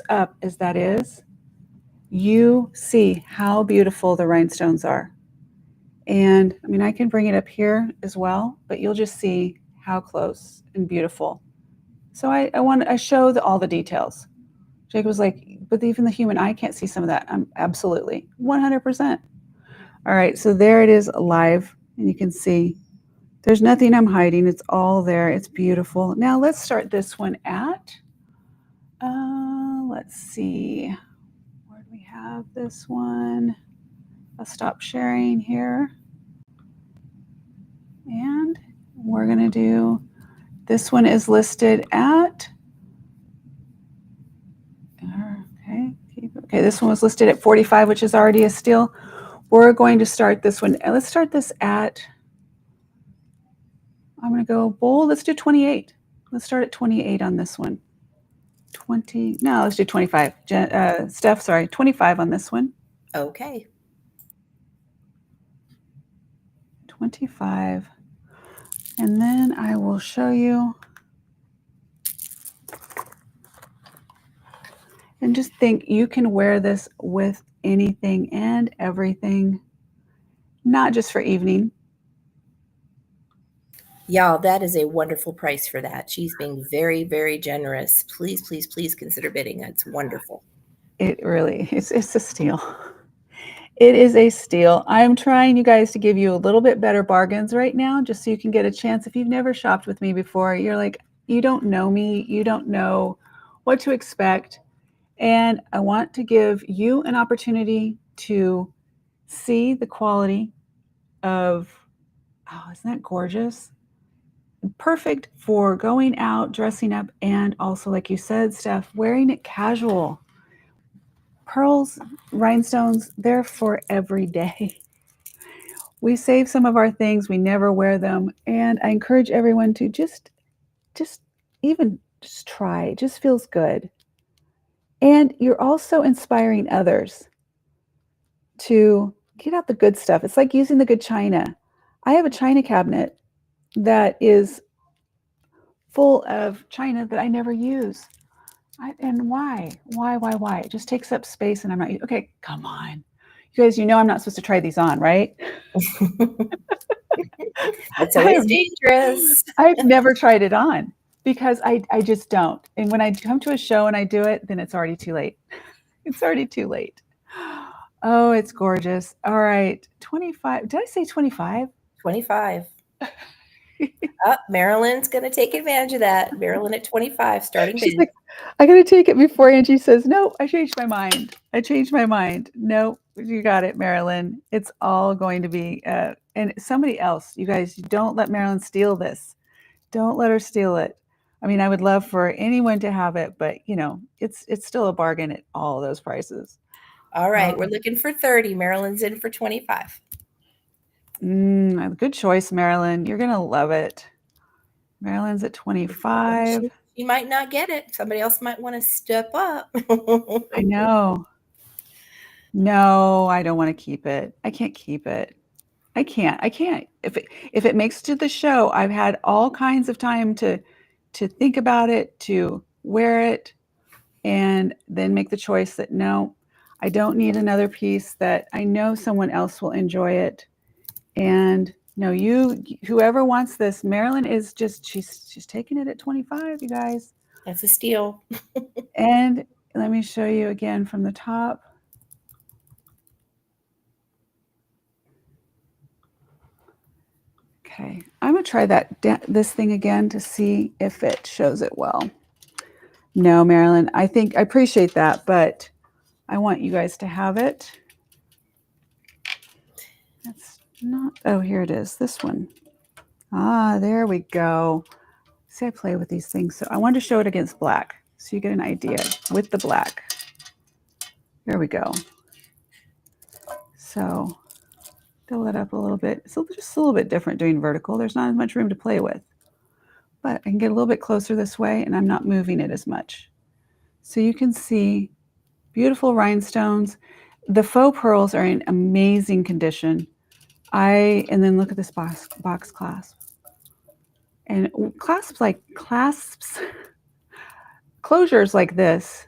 up as that is, you see how beautiful the rhinestones are. And I mean, I can bring it up here as well, but you'll just see how close and beautiful. So I show all the details. Jake was like, but even the human eye can't see some of that. I'm absolutely 100%. All right, so there it is live, and you can see there's nothing I'm hiding. It's all there. It's beautiful. Now let's start this one at, let's see, where do we have this one? I'll stop sharing here. And we're going to do, this one is listed at, okay, this one was listed at 45, which is already a steal. We're going to start this one. Let's start this at, I'm going to go bold. Let's do 28. Let's start at 28 on this one. Let's do 25. Steph, sorry, 25 on this one. Okay. 25. And then I will show you. And just think, you can wear this with anything and everything, not just for evening. Y'all, that is a wonderful price for that. She's being very, very generous. Please, please, please consider bidding. That's wonderful. It really is. It's a steal. It is a steal. I'm trying, you guys, to give you a little bit better bargains right now, just so you can get a chance. If you've never shopped with me before, you're like, you don't know me, you don't know what to expect. And I want to give you an opportunity to see the quality of, oh, isn't that gorgeous? Perfect for going out, dressing up, and also, like you said, Steph, wearing it casual. Pearls, rhinestones, they're for every day. We save some of our things, we never wear them, and I encourage everyone to just even just try. It just feels good. And you're also inspiring others to get out the good stuff. It's like using the good china. I have a china cabinet that is full of china that I never use. And why? Why? It just takes up space and I'm not, okay, come on. You guys, I'm not supposed to try these on, right? That's I always have, dangerous. I've never tried it on because I just don't. And when I come to a show and I do it, then it's already too late. It's already too late. Oh, it's gorgeous. All right. 25. Did I say 25? 25. Marilyn's going to take advantage of that. Marilyn at 25, starting She's big. like, I got to take it before Angie says, no, I changed my mind. I changed my mind. No, you got it, Marilyn. It's all going to be, and somebody else, you guys, don't let Marilyn steal this. Don't let her steal it. I mean, I would love for anyone to have it, but it's still a bargain at all those prices. All right, we're looking for 30. Marilyn's in for 25. Good choice, Marilyn. You're gonna love it. Marilyn's at 25. She might not get it. Somebody else might want to step up. I know. No, I don't want to keep it. I can't keep it. I can't. I can't. If it makes it to the show, I've had all kinds of time to think about it, to wear it, and then make the choice that no, I don't need another piece that I know someone else will enjoy it. And no, whoever wants this, Marilyn is just she's taking it at 25, you guys. That's a steal. And let me show you again from the top. Okay, I'm gonna try this thing again to see if it shows it well. No, Marilyn, I appreciate that, but I want you guys to have it. That's not, oh, here it is, this one. Ah, there we go. See, I play with these things. So I wanted to show it against black so you get an idea with the black. There we go. So fill it up a little bit. It's just a little bit different doing vertical. There's not as much room to play with. But I can get a little bit closer this way and I'm not moving it as much. So you can see beautiful rhinestones. The faux pearls are in amazing condition. And then look at this box clasp. And clasps, closures like this,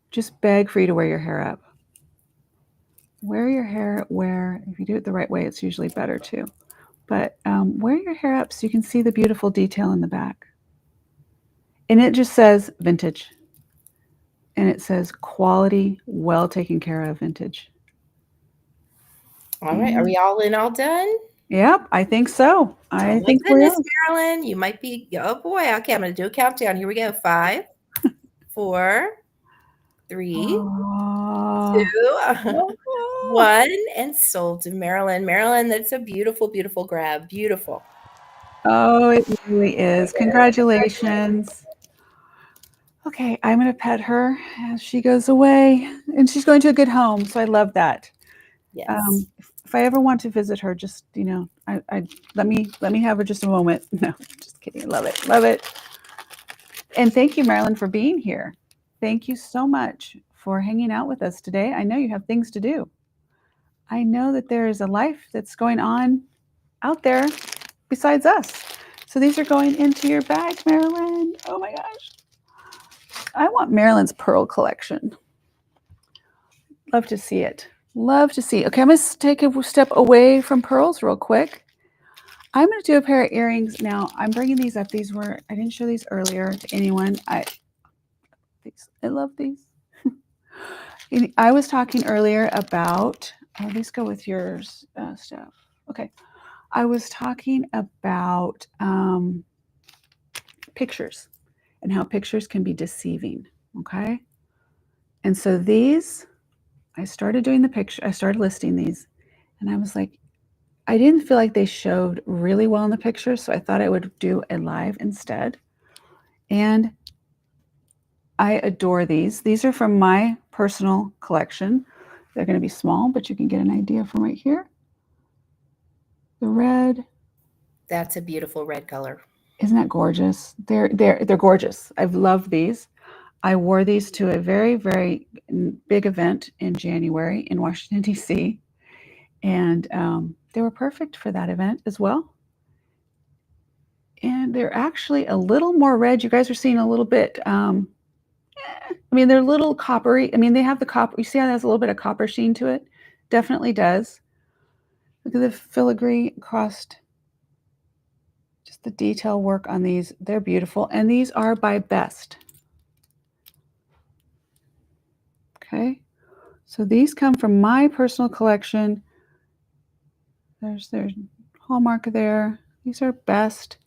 just beg for you to wear your hair up. Wear your hair if you do it the right way, it's usually better too. But wear your hair up so you can see the beautiful detail in the back. And it just says vintage. And it says quality, well taken care of vintage. All right, are we all in, all done? Yep, I think so. I think we're goodness, Marilyn, you might be. Oh boy. Okay, I'm going to do a countdown. Here we go. 5, 4, 3, 2, 1, and sold to Marilyn. Marilyn, that's a beautiful, beautiful grab. Beautiful. Oh, it really is. Congratulations. Okay, I'm going to pet her as she goes away, and she's going to a good home, so I love that. Yes. If I ever want to visit her, just I let me have her just a moment. No, just kidding. Love it. And thank you, Marilyn, for being here. Thank you so much for hanging out with us today. I know you have things to do. I know that there is a life that's going on out there besides us. So these are going into your bag, Marilyn. Oh my gosh. I want Marilyn's pearl collection. Love to see it. Love to see. Okay, I'm going to take a step away from pearls real quick. I'm going to do a pair of earrings now. I'm bringing these up. I didn't show these earlier to anyone. I love these. I was talking earlier about, these go with yours, stuff. Okay. I was talking about pictures and how pictures can be deceiving. Okay. And so these, I started doing the picture. I started listing these. And I was like, I didn't feel like they showed really well in the picture, so I thought I would do a live instead. And I adore these. These are from my personal collection. They're going to be small, but you can get an idea from right here. The red. That's a beautiful red color. Isn't that gorgeous? They're gorgeous. I've loved these. I wore these to a very, very big event in January in Washington, D.C. And they were perfect for that event as well. And they're actually a little more red. You guys are seeing a little bit, I mean, they're a little coppery. I mean, they have the copper. You see how it has a little bit of copper sheen to it? Definitely does. Look at the filigree across, just the detail work on these. They're beautiful. And these are by Best. Okay. So these come from my personal collection. There's their hallmark there. These are Best.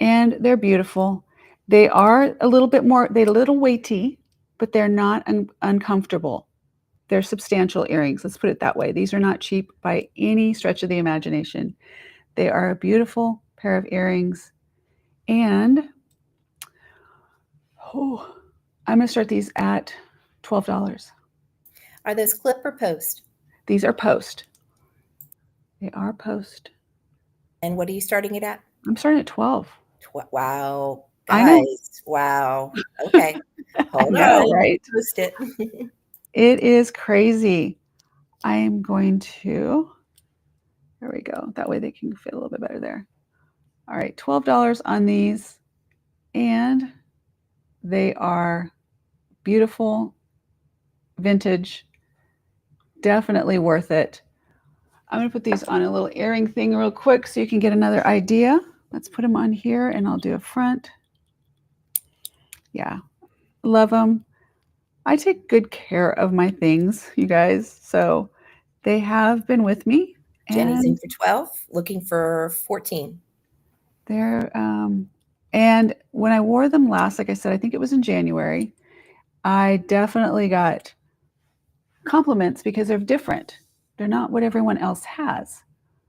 And they're beautiful. They are a little bit more, they're a little weighty, but they're not uncomfortable. They're substantial earrings. Let's put it that way. These are not cheap by any stretch of the imagination. They are a beautiful pair of earrings. And I'm going to start these at $12. Are those clip or post? These are post. They are post. And what are you starting it at? I'm starting at 12. Wow. I know. Guys. Wow. Okay. Hold I know, on. right? Post it. It is crazy. I am going to, there we go. That way they can fit a little bit better there. All right, $12 on these. And they are beautiful, vintage, definitely worth it. I'm going to put these on a little earring thing real quick so you can get another idea. Let's put them on here and I'll do a front. Yeah, love them. I take good care of my things, you guys. So they have been with me. Jenny's in for 12, looking for 14. They're, and when I wore them last, like I said, I think it was in January, I definitely got compliments because they're different. They're not what everyone else has.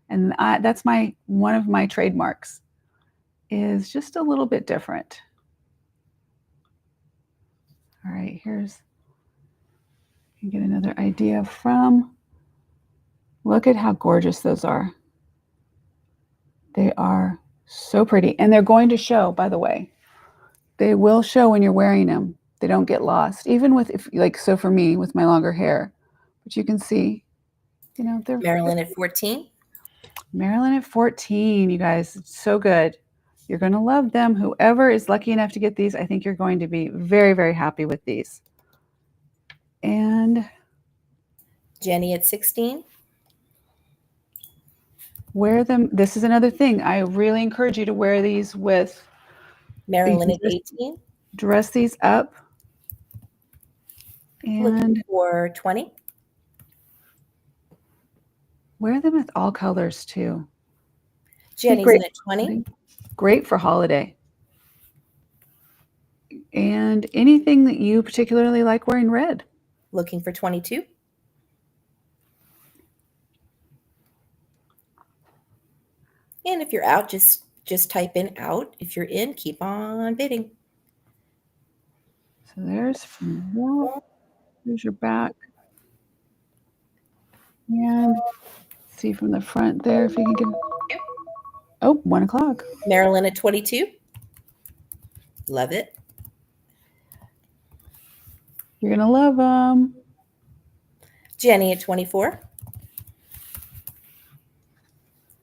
And that's one of my trademarks is just a little bit different. All right, here's, you can get another idea from, look at how gorgeous those are. They are so pretty. And they're going to show, by the way. They will show when you're wearing them. They don't get lost. Even with, if like, so for me, with my longer hair. But you can see, you know, they're Marilyn at 14. Marilyn at 14, you guys. It's so good. You're going to love them. Whoever is lucky enough to get these, I think you're going to be very, very happy with these. And Jenny at 16. Wear them. This is another thing. I really encourage you to wear these with Marilyn at 18. Dress these up. Looking And for 20. wear them with all colors too. Jenny's in at 20. Great for holiday. And anything that you particularly like wearing red. Looking for 22. And if you're out, just type in out. If you're in, keep on bidding. So there's your back. And see from the front there if you can get. Oh, 1 o'clock. Marilyn at 22. Love it. You're going to love them. Jenny at 24.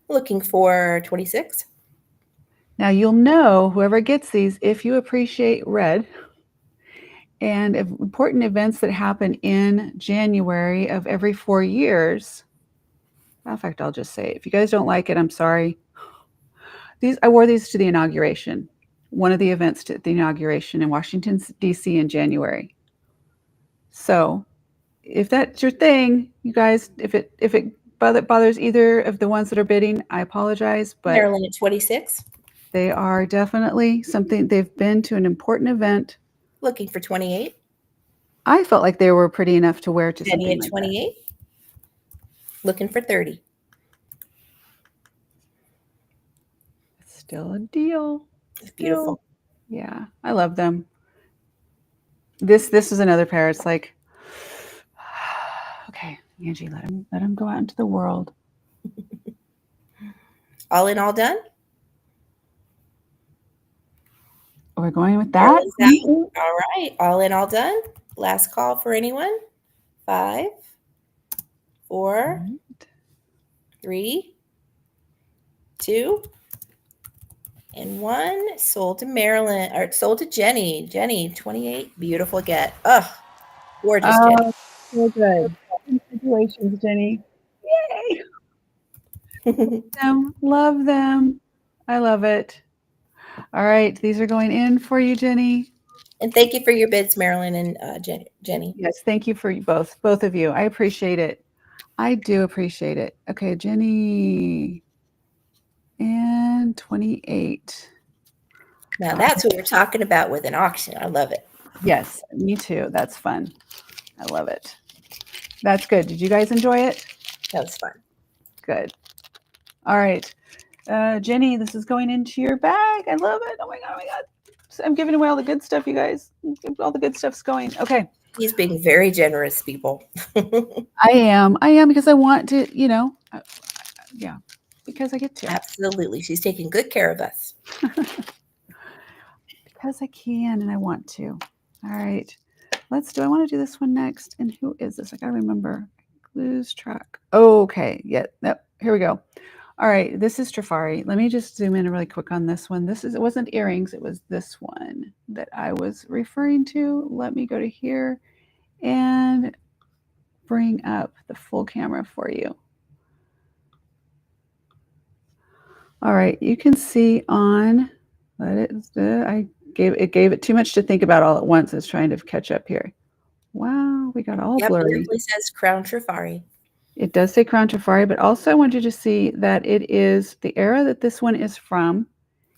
Looking for 26. Now you'll know, whoever gets these, if you appreciate red and important events that happen in January of every 4 years. In fact, I'll just say it. If you guys don't like it, I'm sorry. I wore these to the inauguration, one of the events to the inauguration in Washington, D.C. in January. So if that's your thing, you guys, if it bothers either of the ones that are bidding, I apologize. But Marilyn at 26. They are definitely something, they've been to an important event. Looking for 28. I felt like they were pretty enough to wear to Jenny something at like 28. Looking for 30. Still a deal. It's Still. beautiful. Yeah, I love them. This is another pair. It's like, okay, Angie, let him go out into the world. All in, all done? We're going with that. Marilyn's out. All right. All in, all done. Last call for anyone. 5, 4, 3, 2, and 1. Sold to Marilyn, or sold to Jenny. Jenny, 28. Beautiful get. Ugh, gorgeous Jenny. Oh, so good. Congratulations, Jenny. Yay. Love them. I love it. All right, these are going in for you, Jenny. And thank you for your bids, Marilyn and Jenny. Yes, thank you for both of you. I appreciate it. I do appreciate it. Okay, Jenny and 28. Now that's what we're talking about with an auction. I love it. Yes, me too. That's fun. I love it. That's good. Did you guys enjoy it? That was fun. Good. All right. Jenny, this is going into your bag. I love it. Oh my God. Oh my God. So I'm giving away all the good stuff, you guys. All the good stuff's going. Okay. He's being very generous, people. I am because I want to, yeah, because I get to. Absolutely. She's taking good care of us. Because I can and I want to. All right. I want to do this one next. And who is this? I got to remember. Lose track. Okay. Yeah. Yep. Here we go. All right. This is Trifari. Let me just zoom in really quick on this one. It wasn't earrings. It was this one that I was referring to. Let me go to here and bring up the full camera for you. All right. You can see on, it gave it too much to think about all at once. It's trying to catch up here. Wow, we got all blurry. It definitely says Crown Trifari. It does say Crown Trifari, but also I want you to see that it is the era that this one is from.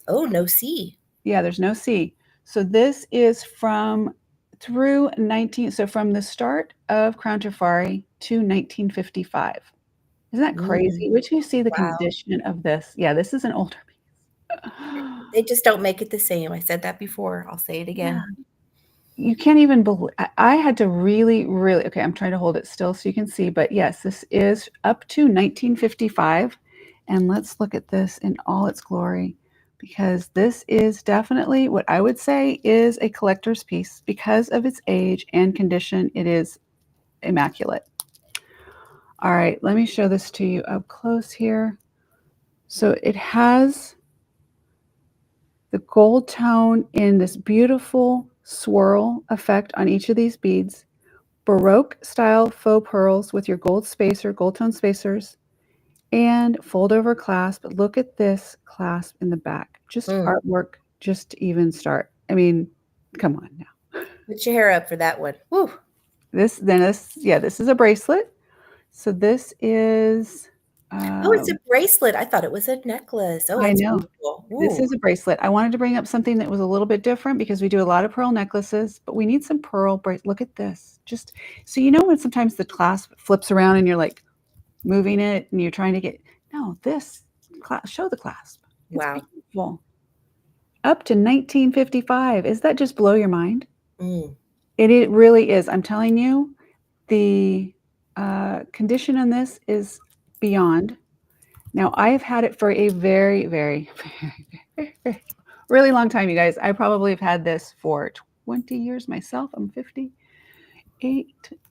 Oh, no C. Yeah, there's no C. So this is from the start of Crown Trifari to 1955. Isn't that crazy? Wait till you see the condition of this. Yeah, this is an older piece. They just don't make it the same. I said that before. I'll say it again. Yeah. You can't even believe, I had to really, okay, I'm trying to hold it still so you can see, but yes, this is up to 1955. And let's look at this in all its glory, because this is definitely what I would say is a collector's piece. Because of its age and condition, it is immaculate. All right, let me show this to you up close here. So it has the gold tone in this beautiful swirl effect on each of these beads, Baroque style faux pearls with your gold tone spacers, and fold over clasp. Look at this clasp in the back. Just artwork, just to even start. I mean, come on now. Put your hair up for that one. Woo. This is a bracelet. So this is it's a bracelet. I thought it was a necklace. Oh, I know. beautiful. This is a bracelet. I wanted to bring up something that was a little bit different because we do a lot of pearl necklaces, but we need some pearl bracelet. Look at this. Just so you know, when sometimes the clasp flips around and you're like moving it and you're trying to get, no, this show the clasp. It's beautiful. Up to 1955. Is that just blow your mind? It really is. I'm telling you, the condition on this is beyond. Now, I've had it for a very, very, very, very, really long time, you guys. I probably have had this for 20 years myself. I'm 58.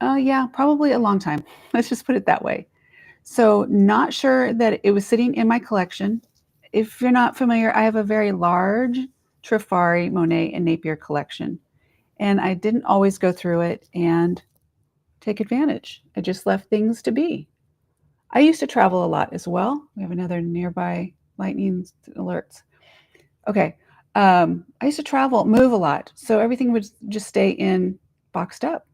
Yeah, probably a long time. Let's just put it that way. So not sure that it was sitting in my collection. If you're not familiar, I have a very large Trifari, Monae, and Napier collection. And I didn't always go through it and take advantage. I just left things to be. I used to travel a lot as well. We have another nearby lightning alerts. Okay. I used to move a lot. So everything would just stay in boxed up.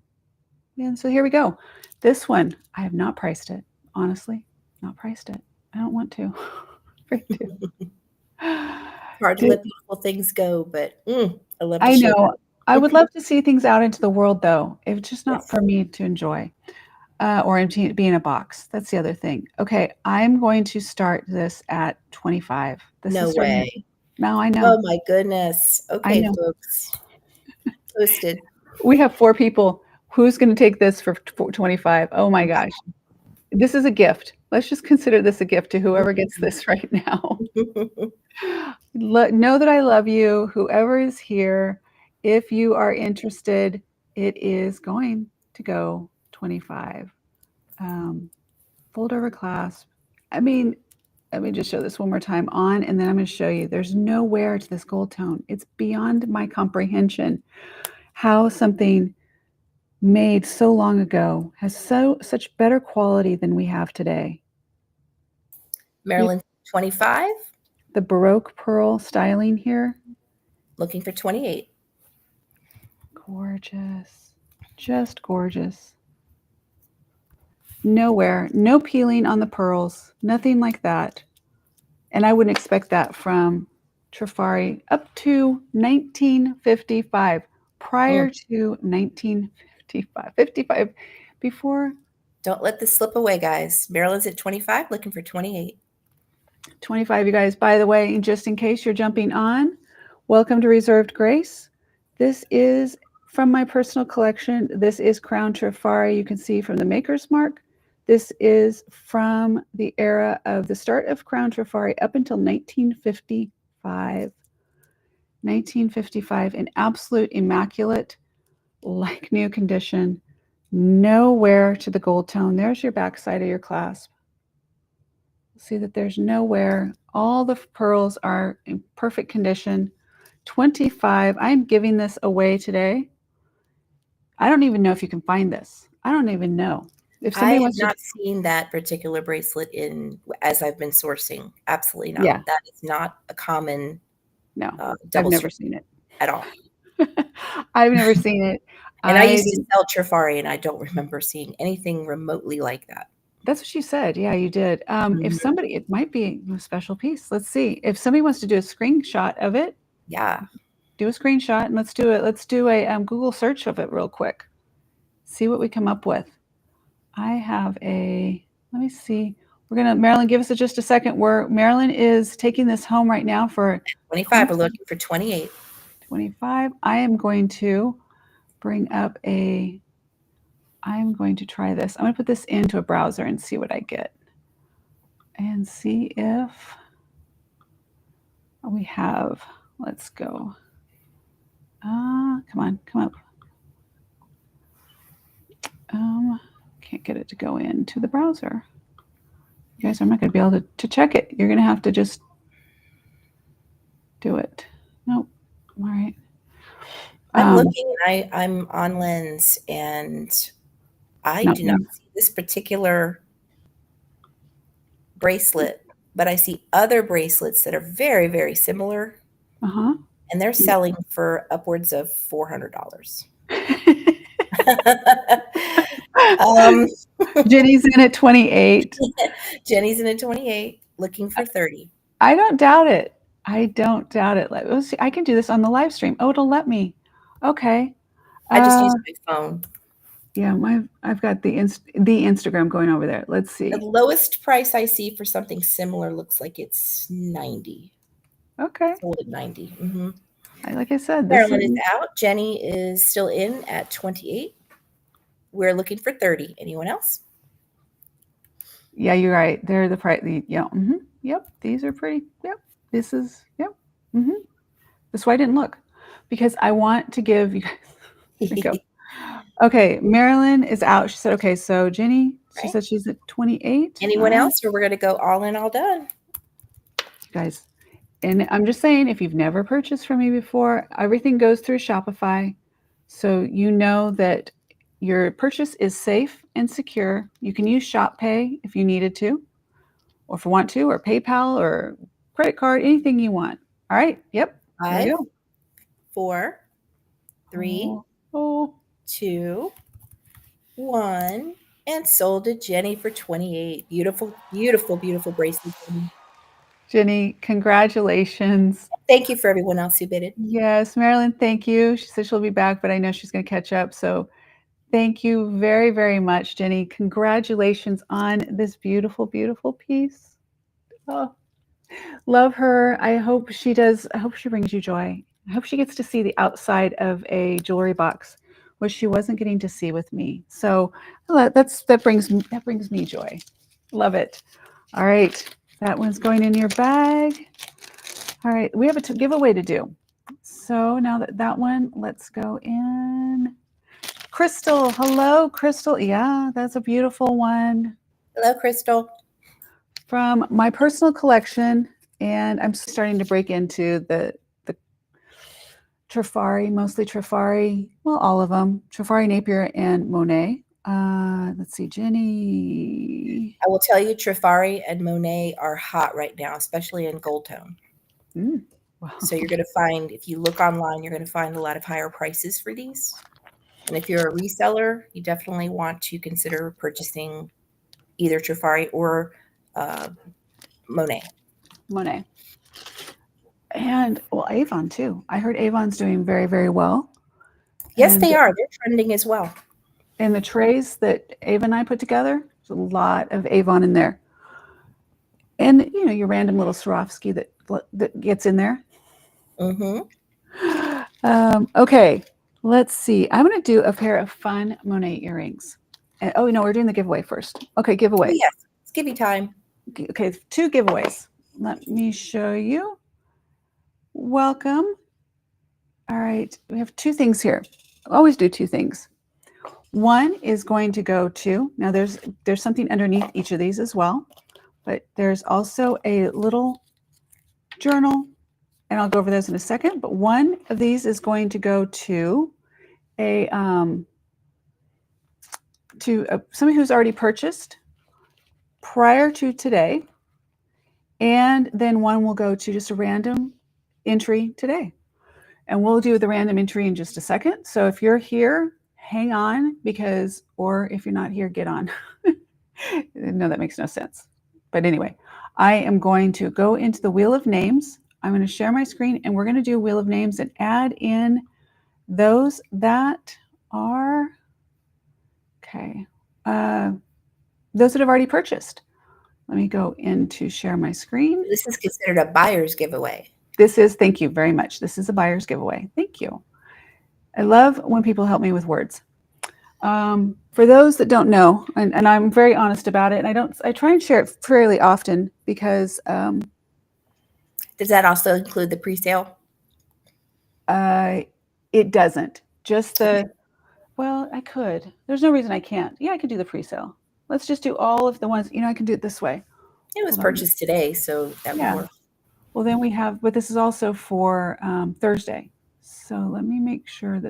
And so here we go. This one, I have not priced it. Honestly, not priced it. I don't want to. Hard to let beautiful things go, but I love to I share. know. I would love to see things out into the world, though. It's just not for me to enjoy. Or be in a box. That's the other thing. Okay, I'm going to start this at 25. No way. Now I know. Oh my goodness. I Okay, know. folks. Toasted. We have 4 people. Who's going to take this for 25? Oh my gosh. This is a gift. Let's just consider this a gift to whoever gets this right now. Know that I love you, whoever is here. If you are interested, it is going to go 25. Fold over clasp. I mean, let me just show this one more time on, and then I'm going to show you. There's no wear to this gold tone. It's beyond my comprehension how something made so long ago has such better quality than we have today. Marilyn, 25. The Baroque pearl styling here. Looking for 28. Gorgeous. Just gorgeous. No wear, no peeling on the pearls, nothing like that. And I wouldn't expect that from Trifari up to 1955, prior to 1955, 55, before. Don't let this slip away, guys. Marilyn's at 25, looking for 28. 25, you guys. By the way, just in case you're jumping on, welcome to Reserved Grace. This is from my personal collection. This is Crown Trifari. You can see from the maker's mark. This is from the era of the start of Crown Trifari up until 1955. 1955 in absolute immaculate, like new condition. No wear to the gold tone. There's your back side of your clasp. See that there's no wear. All the pearls are in perfect condition. 25. I'm giving this away today. I don't even know if you can find this. I don't even know. If I somebody have wants not seen that particular bracelet as I've been sourcing. Absolutely not. Yeah. That is not a common No, I've double never strap seen it. at all. I've never seen it. And I used to sell Trifari, and I don't remember seeing anything remotely like that. That's what you said. Yeah, you did. If somebody, it might be a special piece. Let's see. If somebody wants to do a screenshot of it, Yeah. do a screenshot and let's do it. Let's do a Google search of it real quick. See what we come up with. I have a, let me see. We're going to, Marilyn, give us just a second. Marilyn is taking this home right now for 25. We're looking for 28. 25. I am going to bring up I'm going to try this. I'm going to put this into a browser and see what I get. And see if we have, let's go. Come on, come up. Can't get it to go into the browser. You guys, I'm not going to be able to check it. You're going to have to just do it. Nope. All right. I'm looking. I'm on Lens, and I do not see this particular bracelet, but I see other bracelets that are very, very similar. And they're selling for upwards of $400. Jenny's in at 28. Jenny's in at 28, looking for 30. I don't doubt it. I don't doubt it. Let's see. I can do this on the live stream. Oh, it'll let me. Okay. I just used my phone. Yeah, I've got the Instagram going over there. Let's see. The lowest price I see for something similar looks like it's 90. Okay. Sold at 90. Like I said, Marilyn is out. Jenny is still in at 28. We're looking for 30. Anyone else? Yeah, you're right. They're the price. Yeah. Yep. These are pretty. Yep. This is. Yep. That's why I didn't look, because I want to give you guys. There you go. Okay, Marilyn is out. She said, okay, so Jenny, she said she's at 28. Anyone else, or we're going to go all in, all done? Guys, and I'm just saying, if you've never purchased from me before, everything goes through Shopify. So you know that your purchase is safe and secure. You can use Shop Pay if you needed to, or if you want to, or PayPal or credit card, anything you want. All right. Yep. 5, 4, 3, 2, 1, and sold to Jenny for 28. Beautiful, beautiful, beautiful bracelet. Jenny, congratulations. Thank you for everyone else who bid it. Yes, Marilyn, thank you. She said she'll be back, but I know she's going to catch up. So thank you very, very much, Jenny. Congratulations on this beautiful, beautiful piece. Oh, Love her. I hope she does. I hope she brings you joy. I hope she gets to see the outside of a jewelry box, which she wasn't getting to see with me. So that brings me joy. Love it. All right, that one's going in your bag. All right, we have a giveaway to do. So now that one, let's go in. Crystal, hello, Crystal. Yeah, that's a beautiful one. Hello, Crystal. From my personal collection, and I'm starting to break into the Trifari, mostly Trifari. Well, all of them. Trifari, Napier, and Monae. Let's see, Jenny. I will tell you, Trifari and Monae are hot right now, especially in gold tone. Wow. So you're going to find, if you look online, you're going to find a lot of higher prices for these. And if you're a reseller, you definitely want to consider purchasing either Trifari or Monae. Monae. And well, Avon too. I heard Avon's doing very, very well. Yes, And they are. They're trending as well. in the trays that Ava and I put together, there's a lot of Avon in there. And you know, your random little Swarovski that gets in there. Mm-hmm. Okay, let's see. I'm going to do a pair of fun Monae earrings. And, oh no, we're doing the giveaway first. Okay, giveaway. Oh, yes, it's give you time. Okay, 2 giveaways. Let me show you. Welcome. All right, we have 2 things here. I always do 2 things. One is going to go to, now there's something underneath each of these as well, but there's also a little journal, and I'll go over those in a second, but one of these is going to go to somebody who's already purchased prior to today, and then one will go to just a random entry today. And we'll do the random entry in just a second. So if you're here, hang on, because, or if you're not here, get on. No, that makes no sense. But anyway, I am going to go into the Wheel of Names. I'm going to share my screen, and we're going to do Wheel of Names and add in those that are, okay, those that have already purchased. Let me go into share my screen. This is considered a buyer's giveaway. This is, thank you very much. This is a buyer's giveaway. Thank you. I love when people help me with words. For those that don't know, and I'm very honest about it, and I try and share it fairly often because Does that also include the pre-sale? it doesn't. Just the, well, I could. There's no reason I can't. Yeah, I could do the pre-sale. Let's just do all of the ones, I can do it this way. It was purchased today, so that would work. Well, then we have, but this is also for Thursday. So let me make sure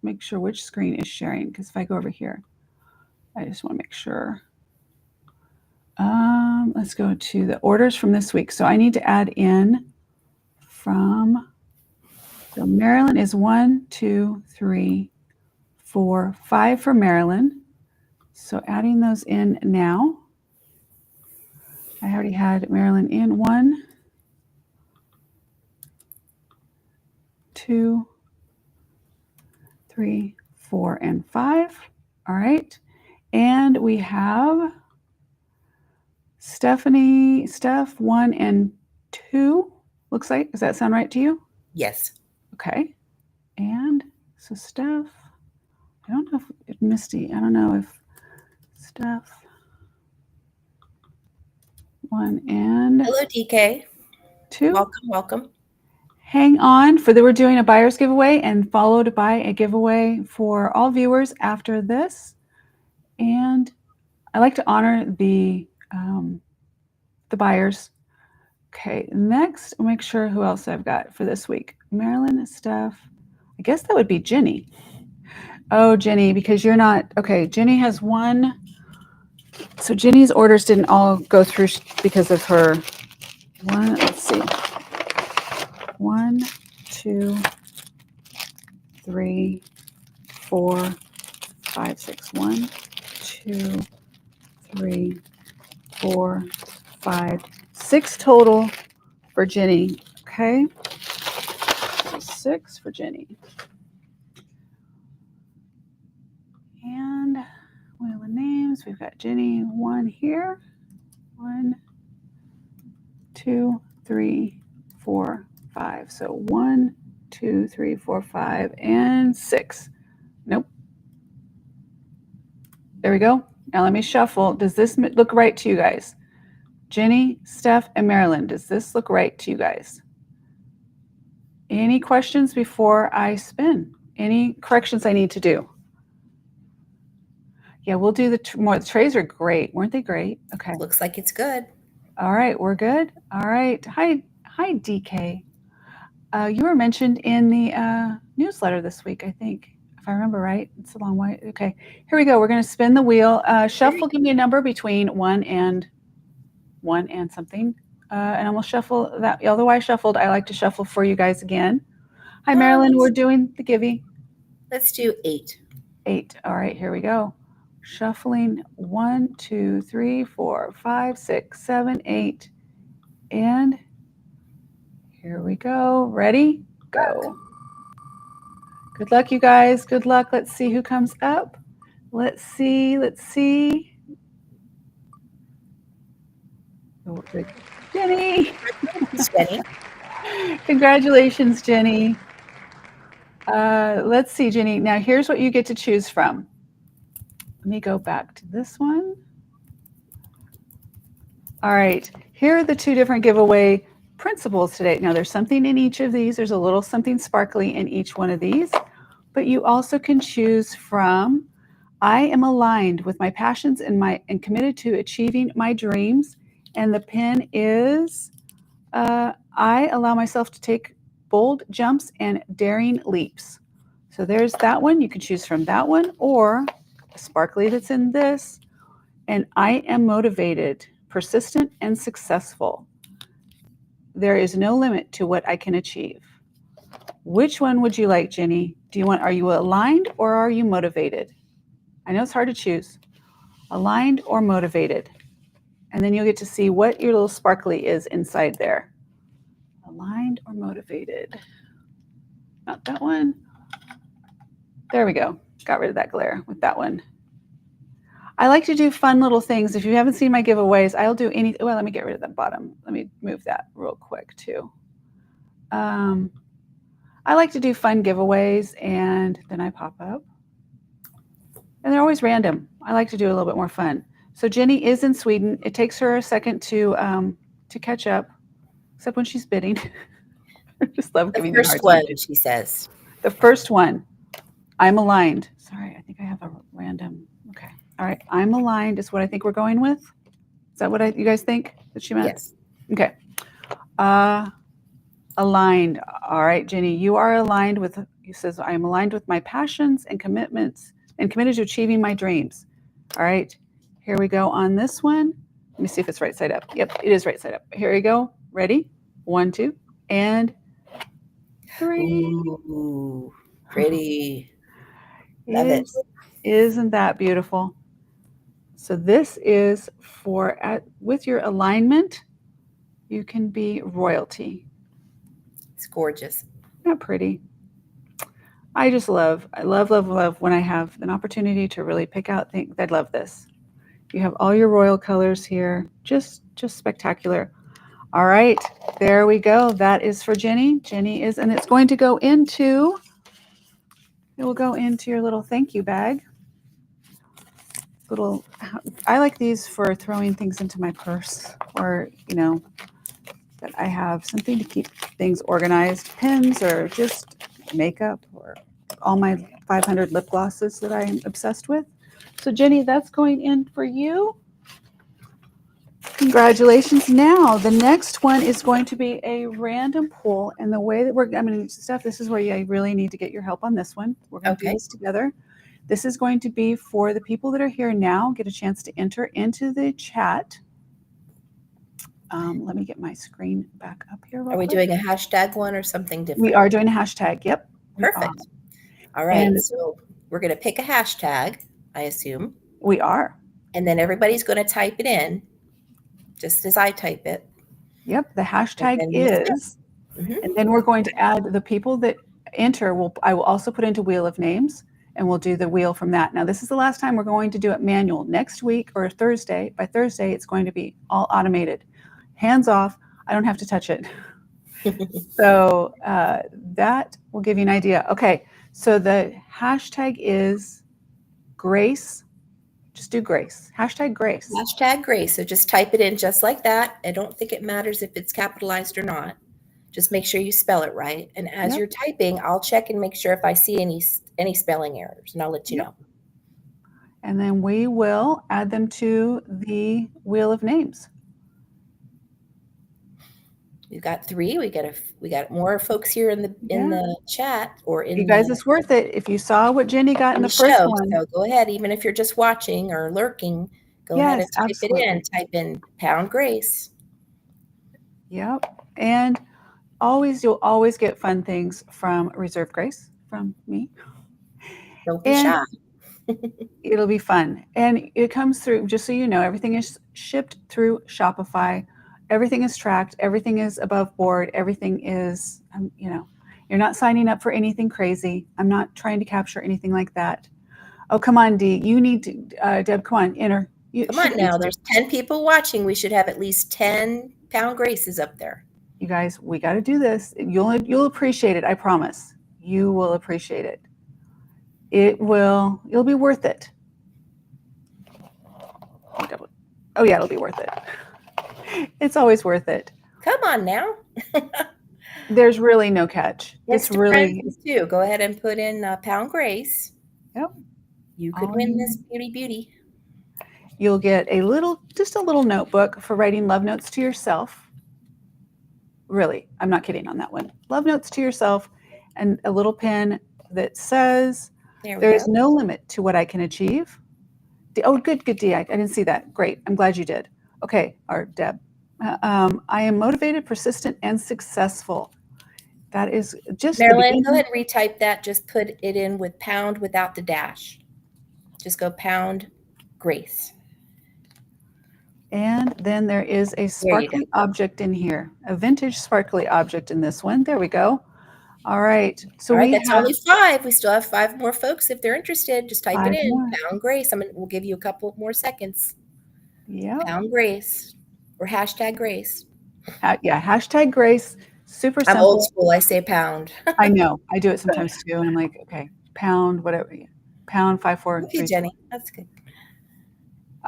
make sure which screen is sharing, because if I go over here, I just want to make sure. Let's go to the orders from this week. So I need to add in from, so Maryland is 1, 2, 3, 4, 5 for Maryland. So adding those in now. I already had Maryland in 1, 2, 3, 4, and 5. All right. And we have Steph 1 and 2. Looks like, does that sound right to you? Yes. Okay. And so Steph, I don't know if Misty, I don't know if Steph 1 and Hello, DK. 2. Welcome. Hang on, we're doing a buyer's giveaway and followed by a giveaway for all viewers after this. And I like to honor the buyers. Okay, next, I'll make sure who else I've got for this week. Marilyn, Steph, I guess that would be Jenny. Oh, Jenny, because you're not, okay, Jenny has 1. So Jenny's orders didn't all go through because of her 1, let's see. 1, 2, 3, 4, 5, 6. 1, 2, 3, 4, 5, 6 total for Jenny. Okay. So 6 for Jenny. And Wheel of Names, we've got Jenny 1 here. 1, 2, 3, 4, 5. So 1, 2, 3, 4, 5, and 6. Nope. There we go. Now let me shuffle. Does this look right to you guys? Jenny, Steph, and Marilyn, does this look right to you guys? Any questions before I spin? Any corrections I need to do? Yeah, we'll do the more. The trays are great. Weren't they great? Okay. Looks like it's good. All right, we're good. All right. Hi, DK. You were mentioned in the newsletter this week, I think, if I remember right. It's a long way. Okay, here we go. We're going to spin the wheel. Shuffle, give me a number between 1 and something. And we'll shuffle that. Although I shuffled, I like to shuffle for you guys again. Hi, Marilyn. We're doing the givey. Let's do 8. 8. All right, here we go. Shuffling 1, 2, 3, 4, 5, 6, 7, 8. And here we go. Ready? Go. Good luck, you guys. Good luck. Let's see who comes up. Let's see. Oh, Jenny. Jenny. Congratulations, Jenny. Let's see, Jenny. Now here's what you get to choose from. Let me go back to this one. All right. Here are the 2 different giveaway principles today. Now there's something in each of these. There's a little something sparkly in each one of these, but you also can choose from I am aligned with my passions and committed to achieving my dreams. And the pin is I allow myself to take bold jumps and daring leaps. So there's that one. You can choose from that one or the sparkly that's in this. And I am motivated, persistent, and successful. There is no limit to what I can achieve. Which one would you like, Jenny? Are you aligned or are you motivated? I know it's hard to choose. Aligned or motivated. And then you'll get to see what your little sparkly is inside there. Aligned or motivated. Not that one. There we go. Got rid of that glare with that one. I like to do fun little things. If you haven't seen my giveaways, I'll do any. Well, let me get rid of that bottom. Let me move that real quick too. I like to do fun giveaways and then I pop up. And they're always random. I like to do a little bit more fun. So Jenny is in Sweden. It takes her a second to catch up, except when she's bidding. I just love giving you a hard time. The first one, she says. The first one, I'm aligned. Sorry, I think I have a random. Okay. All right. I'm aligned is what I think we're going with. Is that what you guys think that she meant? Yes. Okay. Aligned. All right, Jenny, you are aligned with, you says, I am aligned with my passions and commitments and committed to achieving my dreams. All right. Here we go on this one. Let me see if it's right side up. Yep, it is right side up. Here we go. Ready? 1, 2, and 3. Ooh, pretty. Love it. Isn't that beautiful? So this is for, with your alignment, you can be royalty. It's gorgeous. Not pretty. I love when I have an opportunity to really pick out things. I love this. You have all your royal colors here. Just spectacular. All right, there we go. That is for Jenny. Jenny is, and it's going to go into, it will go into your little thank you bag. I like these for throwing things into my purse or, that I have something to keep things organized, pens or just makeup or all my 500 lip glosses that I'm obsessed with. So Jenny, that's going in for you. Congratulations. Now, the next one is going to be a random pull. And the way that I'm going to do stuff, this is where you really need to get your help on this one. We're going to do this together. This is going to be for the people that are here now, get a chance to enter into the chat. Let me get my screen back up here. Are we doing a hashtag one or something different? We are doing a hashtag. Yep. Perfect. All right. So we're going to pick a hashtag, I assume. We are. And then everybody's going to type it in, just as I type it. Yep. The hashtag is, and then we're going to add the people that enter. I will also put into Wheel of Names, and we'll do the wheel from that. Now, this is the last time we're going to do it manual. Next week or Thursday, by Thursday, it's going to be all automated. Hands off. I don't have to touch it. So that will give you an idea. Okay, so the hashtag is Grace. Just do Grace. Hashtag Grace. Hashtag Grace. So just type it in just like that. I don't think it matters if it's capitalized or not. Just make sure you spell it right. And as Yep. you're typing, I'll check and make sure if I see any spelling errors, and I'll let you Yep. know. And then we will add them to the wheel of names. We've got 3. We got more folks here in the chat or in You guys, it's worth it. If you saw what Jenny got in the first show. one. So go ahead, even if you're just watching or lurking, go ahead and Yes, type it in. absolutely. Type in Pound Grace. Yep. And you'll always get fun things from Reserve Grace from me. Don't be And shy. it'll be fun. And it comes through, just so you know, everything is shipped through Shopify. Everything is tracked. Everything is above board. Everything is, you're not signing up for anything crazy. I'm not trying to capture anything like that. Oh, come on, Dee. You need to, Deb, come on, enter. Come on now. There's 10 people watching. We should have at least 10 Pound Graces up there. You guys, we got to do this. You'll appreciate it. I promise. You will appreciate it. You'll be worth it. Oh yeah, it'll be worth it. It's always worth it. Come on now. There's really no catch. It's really too. Go ahead and put in Pound Grace. Yep. You could win this beauty. You'll get just a little notebook for writing love notes to yourself. Really, I'm not kidding on that one. Love notes to yourself, and a little pen that says, "There is no limit to what I can achieve." Oh, good, Dee. I didn't see that. Great. I'm glad you did. Okay, or Deb. I am motivated, persistent, and successful. That is just Marilyn, go ahead and retype that. Just put it in with pound without the dash. Just go Pound Grace. And then there is a sparkly object in here, a vintage sparkly object in this one. There we go. All right. So that's only 5. We still have 5 more folks. If they're interested, just type it in. More. Pound Grace. We'll give you a couple more seconds. Yeah. Pound Grace or hashtag Grace. Yeah, hashtag Grace. Super simple. I'm old school. I say pound. I know. I do it sometimes too. And I'm like, okay, pound, whatever. Pound 543. Okay, Jenny. That's good.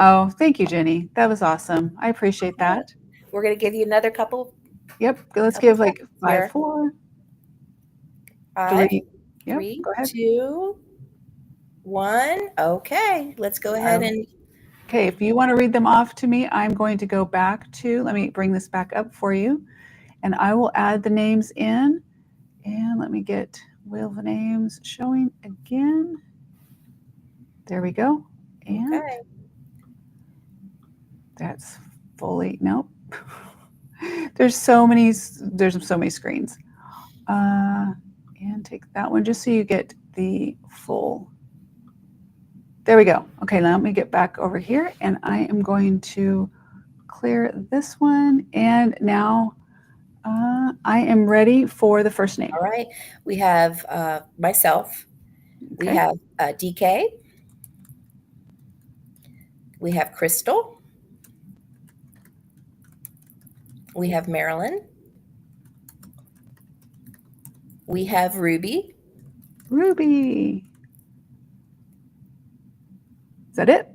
Oh, thank you, Jenny. That was awesome. I appreciate that. We're going to give you another couple. Yep. Let's give like 5, 4. 5, 3, 3, 2, 1. Okay. Let's go ahead and. Okay. If you want to read them off to me, I'm going to go back to, let me bring this back up for you. And I will add the names in. And let me get wheel of names showing again. There we go. And that's fully, nope. There's so many screens. And take that one just so you get the full. There we go. Okay, now let me get back over here and I am going to clear this one. And now I am ready for the first name. All right. We have myself. Okay. We have DK. We have Crystal. We have Marilyn. We have Ruby. Ruby. Is that it?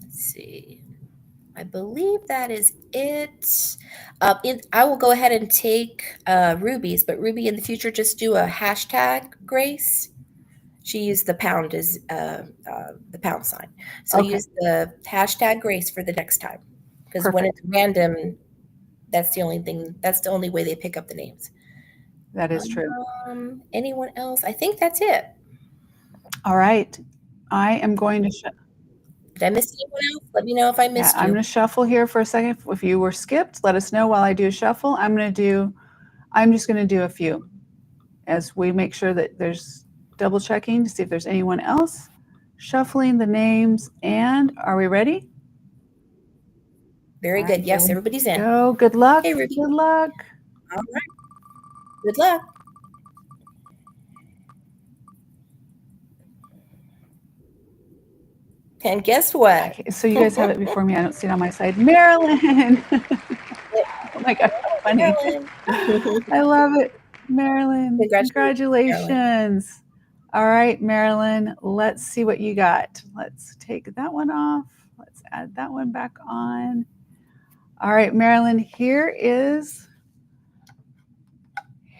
Let's see. I believe that is it. I will go ahead and take Ruby's, but Ruby in the future, just do a hashtag Grace. She used the pound as the pound sign. So use the hashtag Grace for the next time. Because when it's random, that's the only way they pick up the names. That is true. Anyone else? I think that's it. All right. I am going to Did I miss anyone else? Let me know if I missed you. I'm going to shuffle here for a second. If you were skipped, let us know while I do a shuffle. I'm just going to do a few as we make sure that there's double checking to see if there's anyone else. Shuffling the names. And are we ready? Very good. Yes, everybody's in. Go. Good luck. Hey, Ruby. Good luck. All right. Good luck. And guess what? Okay, so you guys have it before me. I don't see it on my side. Marilyn. Oh my God, how funny. Marilyn. I love it. Marilyn, Congratulations, congratulations. All right, Marilyn, let's see what you got. Let's take that one off. Let's add that one back on. All right, Marilyn, here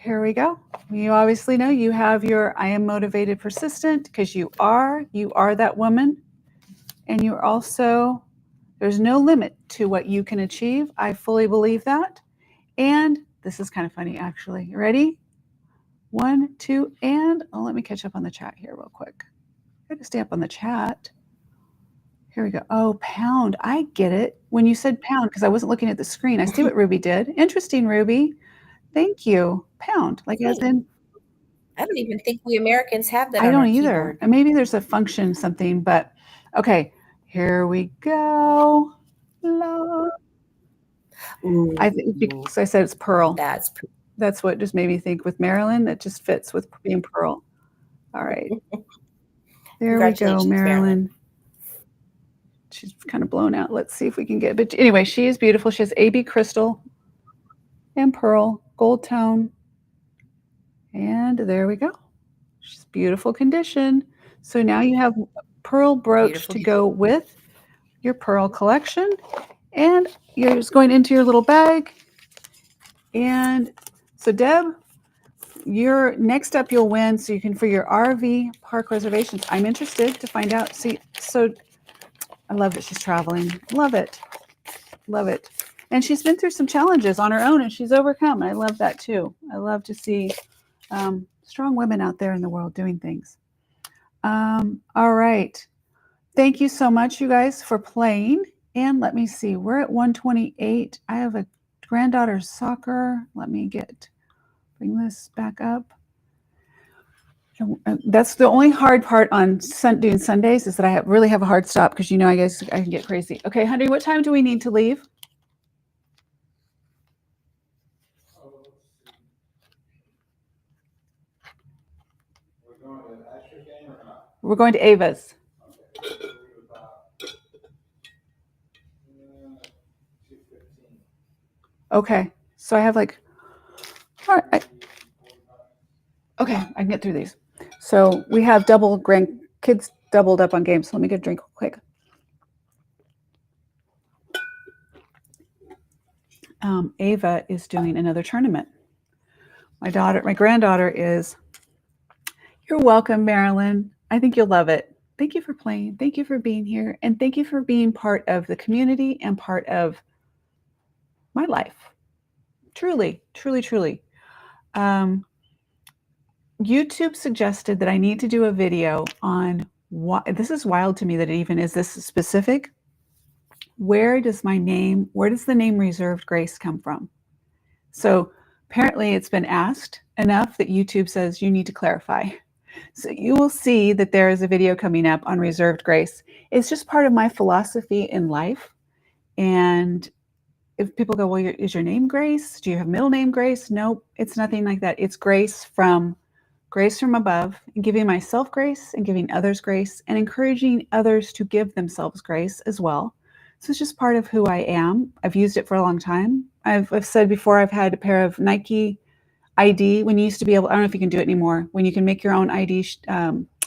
we go. You obviously know you have your I am motivated persistent because you are that woman. And you're also, there's no limit to what you can achieve. I fully believe that. And this is kind of funny, actually. You ready? 1, 2, and let me catch up on the chat here real quick. I got to stay up on the chat. Here we go. Oh, pound. I get it. When you said pound, because I wasn't looking at the screen, I see what Ruby did. Interesting, Ruby. Thank you. Pound, like as in. I don't even think we Americans have that I on don't our either. keyboard. And maybe there's a function, something, but okay. Here we go. I think because I said it's pearl. That's what just made me think with Marilyn. That just fits with being pearl. All right. There we go, Marilyn. She's kind of blown out. Let's see if we can get, but anyway, she is beautiful. She has AB crystal and pearl, gold tone. And there we go. She's beautiful condition. So now you have pearl brooch to go with your pearl collection. And you're just going into your little bag. And so Deb, you're next up, you'll win. So you can, for your RV park reservations, I'm interested to find out. See, so I love that she's traveling. Love it. Love it. And she's been through some challenges on her own and she's overcome. I love that too. I love to see strong women out there in the world doing things. All right. Thank you so much, you guys, for playing. And let me see, we're at 128. I have a granddaughter's soccer. Let me bring this back up. That's the only hard part on doing Sundays is that I really have a hard stop because I guess I can get crazy. Okay, honey, what time do we need to leave? We're going to Ava's. Okay, so I have all right, okay, I can get through these. So we have kids doubled up on games. So let me get a drink real quick. Ava is doing another tournament. My granddaughter is. You're welcome, Marilyn. I think you'll love it. Thank you for playing. Thank you for being here. And thank you for being part of the community and part of my life. Truly, truly, truly. YouTube suggested that I need to do a video on this is wild to me that it even is this specific. Where does the name Reserved Grace come from? So apparently it's been asked enough that YouTube says you need to clarify. So you will see that there is a video coming up on Reserved Grace. It's just part of my philosophy in life. And if people go, well, is your name Grace? Do you have middle name Grace? Nope, it's nothing like that. It's grace from above, and giving myself grace and giving others grace and encouraging others to give themselves grace as well. So it's just part of who I am. I've used it for a long time. I've said before, I've had a pair of Nike ID when you used to be able, I don't know if you can do it anymore, when you can make your own ID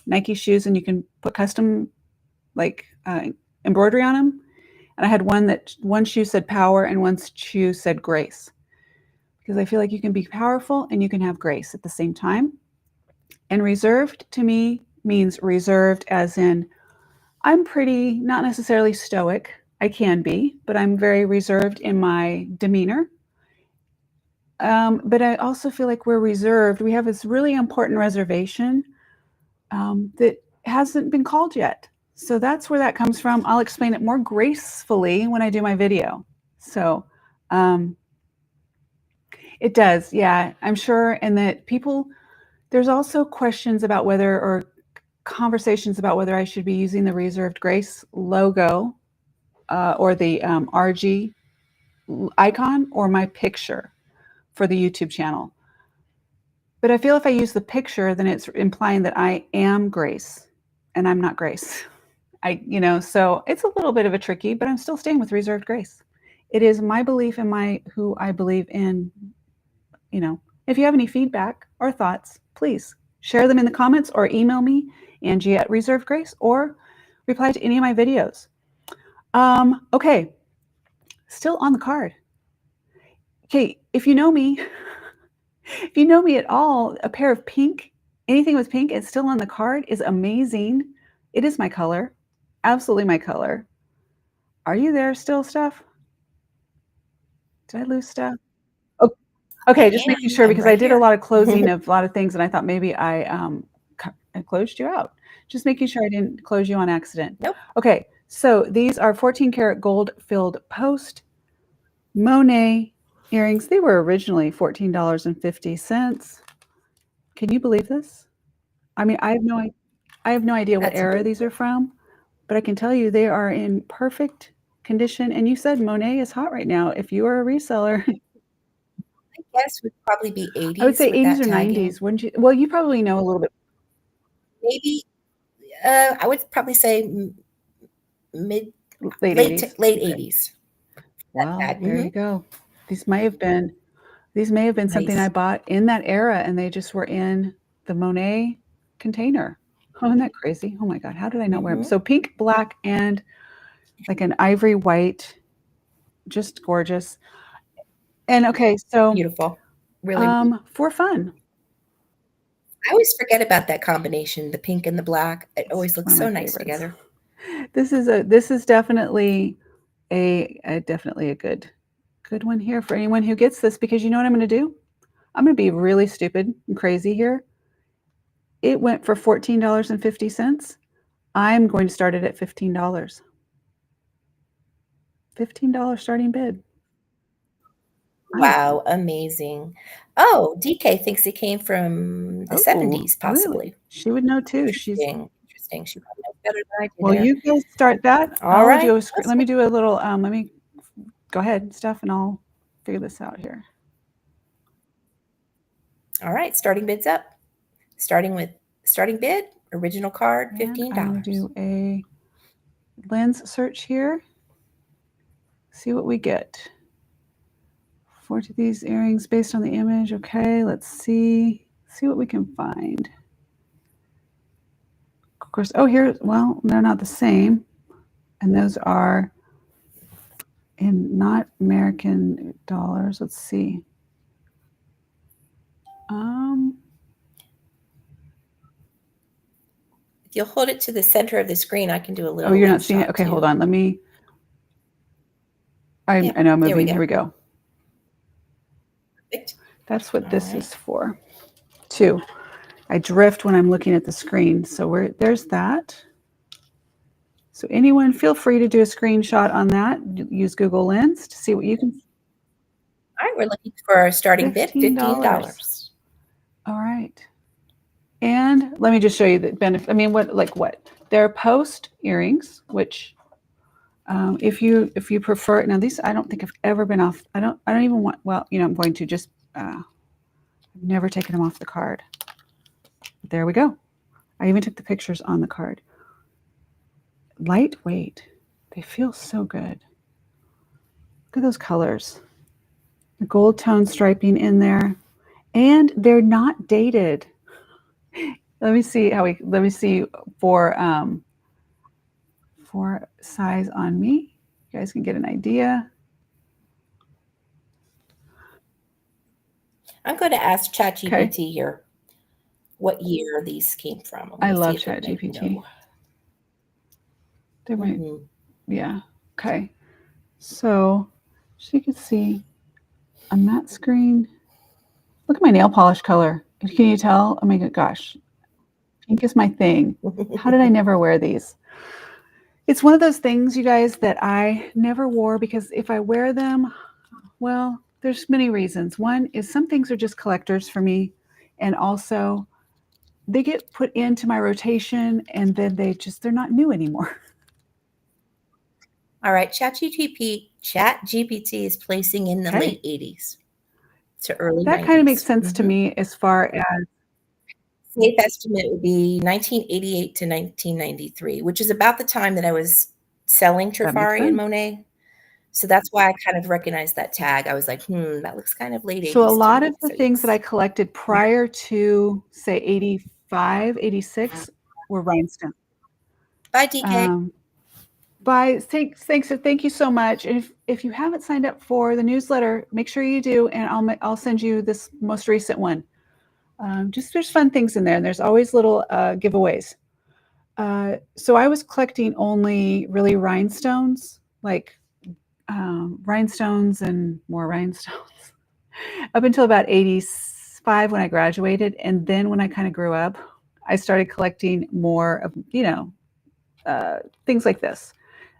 Nike shoes and you can put custom embroidery on them. And I had one shoe said power and one shoe said grace, because I feel like you can be powerful and you can have grace at the same time. And reserved to me means reserved as in I'm pretty, not necessarily stoic. I can be, but I'm very reserved in my demeanor. But I also feel like we're reserved. We have this really important reservation that hasn't been called yet. So that's where that comes from. I'll explain it more gracefully when I do my video. So it does. Yeah, I'm sure. And that there's also questions about or conversations about whether I should be using the Reserved Grace logo or the RG icon or my picture for the YouTube channel. But I feel if I use the picture, then it's implying that I am Grace and I'm not Grace. So it's a little bit of a tricky, but I'm still staying with reserved grace. It is my belief in who I believe in. If you have any feedback or thoughts, please share them in the comments or email me, Angie at Reserved Grace, or reply to any of my videos. Okay, still on the card. Okay, if you know me, if you know me at all, a pair of pink, anything with pink, it's still on the card is amazing. It is my color, absolutely my color. Are you there still, Steph? Did I lose Steph? Oh, okay, just making sure because I right did a here. lot of closing of a lot of things, and I thought maybe I closed you out. Just making sure I didn't close you on accident. Nope. Okay, so these are 14 karat gold filled post Monae earrings. They were originally $14.50. Can you believe this? I mean, I have no idea what That's era beautiful. these are from, but I can tell you they are in perfect condition. And you said Monae is hot right now. If you are a reseller, I guess would probably be 80s I would say with 80s that or tagging. 90s, wouldn't you? Well, you probably know a little bit. Maybe I would probably say mid Late late 80s. late Okay. 80s. Well, there you Mm-hmm. go. These may have been something I Nice. bought in that era, and they just were in the Monae container. Oh, isn't that crazy? Oh my God, how did I not wear them? Mm-hmm. So pink, black, and like an ivory white, just gorgeous. And okay, so Beautiful. Really. for fun, I always forget about that combination, the pink and the black. It it's always one looks of my so nice favorites. together. This is definitely definitely a good one here for anyone who gets this because you know what I'm going to do? I'm going to be really stupid and crazy here. It went for $14.50. I'm going to start it at $15. $15 starting bid. Wow, amazing. Oh, DK thinks it came from the Oh, 70s, really? possibly. She would know too. She's Interesting. She probably knows better than I do well. there. You guys start that. All I'll right. do a screen. Let me do a little. Let me go ahead, Steph, and I'll figure this out here. All right. Starting bids up. Starting bid, original card, And $15. I'm going to do a lens search here. See what we get. For these earrings based on the image. Okay, let's see what we can find. Of course, oh, here, well, they're not the same. And those are in not American dollars. Let's see. If you'll hold it to the center of the screen, I can do a little Oh, you're not lens seeing it? shot Okay, hold too. on. Let me. I know I'm moving. Here we go. Perfect. That's what All this right. is for. 2. I drift when I'm looking at the screen. So there's that. So anyone feel free to do a screenshot on that. Use Google Lens to see what you can. All right, we're looking for our starting bid, $15. All right. And let me just show you the benefit. I mean, what? They're post earrings, which if you prefer, now these I don't think I've ever been off. I don't even want. Well, I'm going to just. I've never taken them off the card. There we go. I even took the pictures on the card. Lightweight. They feel so good. Look at those colors. The gold tone striping in there, and they're not dated. Let me see for size on me. You guys can get an idea. I'm going to ask ChatGPT here what year these came from. I love ChatGPT. They might, yeah. Okay. So you can see on that screen. Look at my nail polish color. Can you tell? Oh my gosh, pink is my thing. How did I never wear these? It's one of those things, you guys, that I never wore because if I wear them, well, there's many reasons. One is some things are just collectors for me, and also they get put into my rotation and then they're not new anymore. All right, ChatGPT is placing in the late 80s to early 90s. That kind of makes sense to me as far as safe estimate would be 1988 to 1993, which is about the time that I was selling That makes Trifari and sense. Monae. So that's why I kind of recognized that tag. I was like, that looks kind of late So a 80s to lot of me. the So things that I yes. collected prior to, say, 85, 86 were rhinestone. Bye, DK. Thank you so much. And if you haven't signed up for the newsletter, make sure you do, and I'll send you this most recent one. Just there's fun things in there, and there's always little giveaways. So I was collecting only really rhinestones, like rhinestones and more rhinestones, up until about 85 when I graduated, and then when I kind of grew up, I started collecting more of things like this.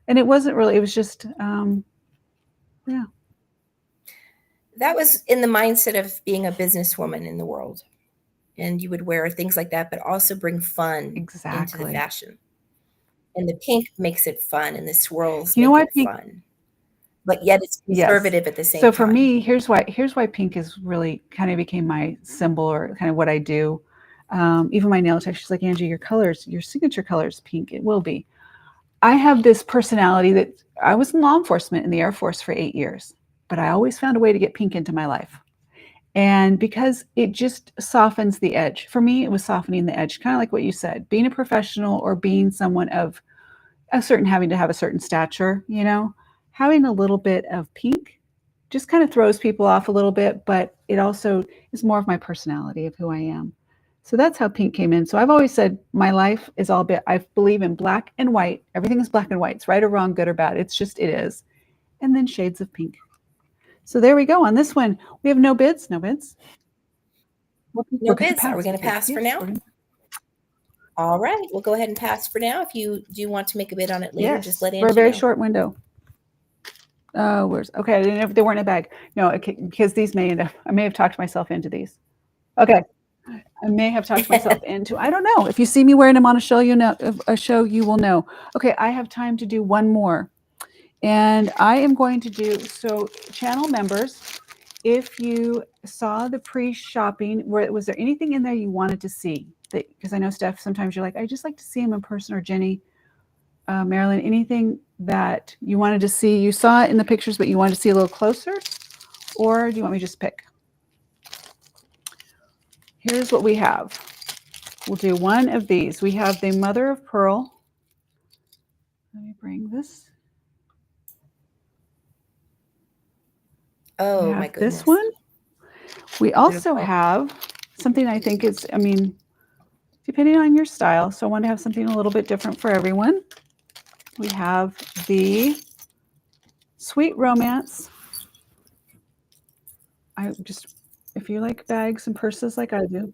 And it wasn't really. It was just yeah. That was in the mindset of being a businesswoman in the world. And you would wear things like that, but also bring fun into the Exactly. fashion. And the pink makes it fun, and the swirls You know make what it pink? fun. But yet it's Yes. conservative at the same So for time. me, here's why pink is really kind of became my symbol or kind of what I do. Even my nail tech, she's like, Angie, your colors, your signature color is pink. It will be. I have this personality that I was in law enforcement in the Air Force for 8 years, but I always found a way to get pink into my life. And because it just softens the edge. For me, it was softening the edge, kind of like what you said, being a professional or being someone of having to have a certain stature, having a little bit of pink just kind of throws people off a little bit, but it also is more of my personality of who I am. So that's how pink came in. So I've always said my life is all bit, I believe in black and white. Everything is black and white. It's right or wrong, good or bad. It's just, it is. And then shades of pink. So there we go. On this one, we have no bids, no bids. No We're going to bids. Are we pass. going to Okay. pass for Yes. now? All right. We'll go ahead and pass for now. If you do want to make a bid on it later, just let For a Angie very know. short window. Okay? I didn't know if they weren't in a bag. No, because these may end up. I may have talked myself into these. Okay, I may have talked myself into. I don't know. If you see me wearing them on a show, you will know. Okay, I have time to do one more, and I am going to do so. Channel members, if you saw the pre-shopping, was there anything in there you wanted to see? Because I know Steph, sometimes you're like, I just like to see them in person, or Jenny. Marilyn, anything that you wanted to see? You saw it in the pictures, but you wanted to see a little closer? Or do you want me to just pick? Here's what we have. We'll do one of these. We have the mother of pearl. Let me bring this. Oh, my goodness. This one. We also have something I think is, depending on your style. So I want to have something a little bit different for everyone. We have the Sweet Romance. If you like bags and purses like I do.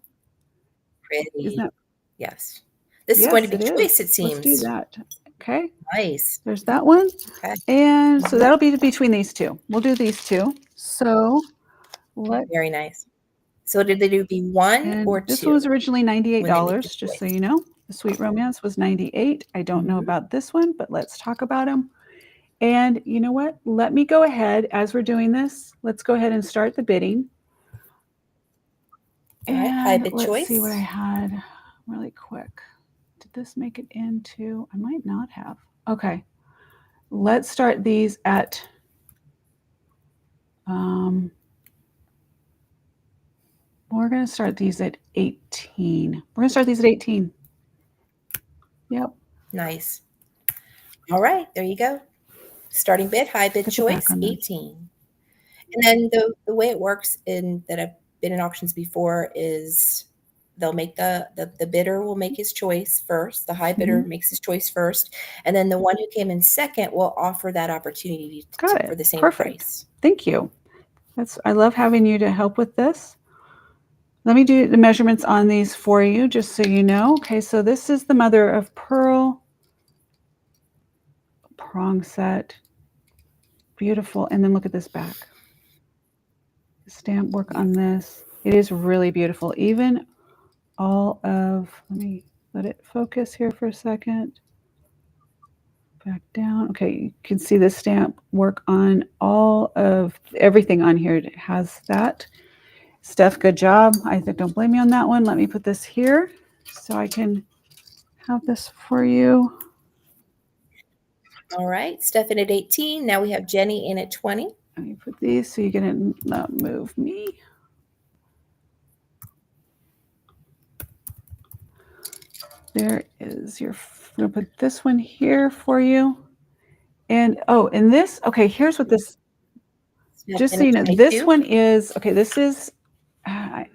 Pretty. Isn't that? Yes. This is going to be choice, it seems. Let's do that. Okay. Nice. There's that one. Okay. And so that'll be between these two. We'll do these two. So very nice. So did they do be one or two? This one was originally $98, just so you know. The Sweet Romance was $98. I don't know about this one, but let's talk about them. And you know what? Let me go ahead, as we're doing this, let's go ahead and start the bidding. All right, high bid choice. Let's see what I had really quick. Did this make it into? I might not have. Okay. Let's start these at we're going to start these at 18. We're going to start these at 18. Yep. Nice. All right, there you go. Starting bid, high bid choice, 18. And then the way it works that I've been in auctions before is they'll make the bidder will make his choice first. The high bidder makes his choice first. And then the one who came in second will offer that opportunity for the same price. Thank you. I love having you to help with this. Let me do the measurements on these for you, just so you know. Okay, so this is the mother of pearl prong set. Beautiful. And then look at this back. The stamp work on this. It is really beautiful. Even all of, let me let it focus here for a second. Back down. Okay, you can see the stamp work on all of everything on here. It has that. Steph, good job. I don't blame me on that one. Let me put this here so I can have this for you. All right, Steph in at 18. Now we have Jenny in at 20. Let me put these so you can not move me. There is your, I'm gonna put this one here for you. And oh, and this, okay, here's what this, Steph just in so you at know, 22. this one is, okay, this is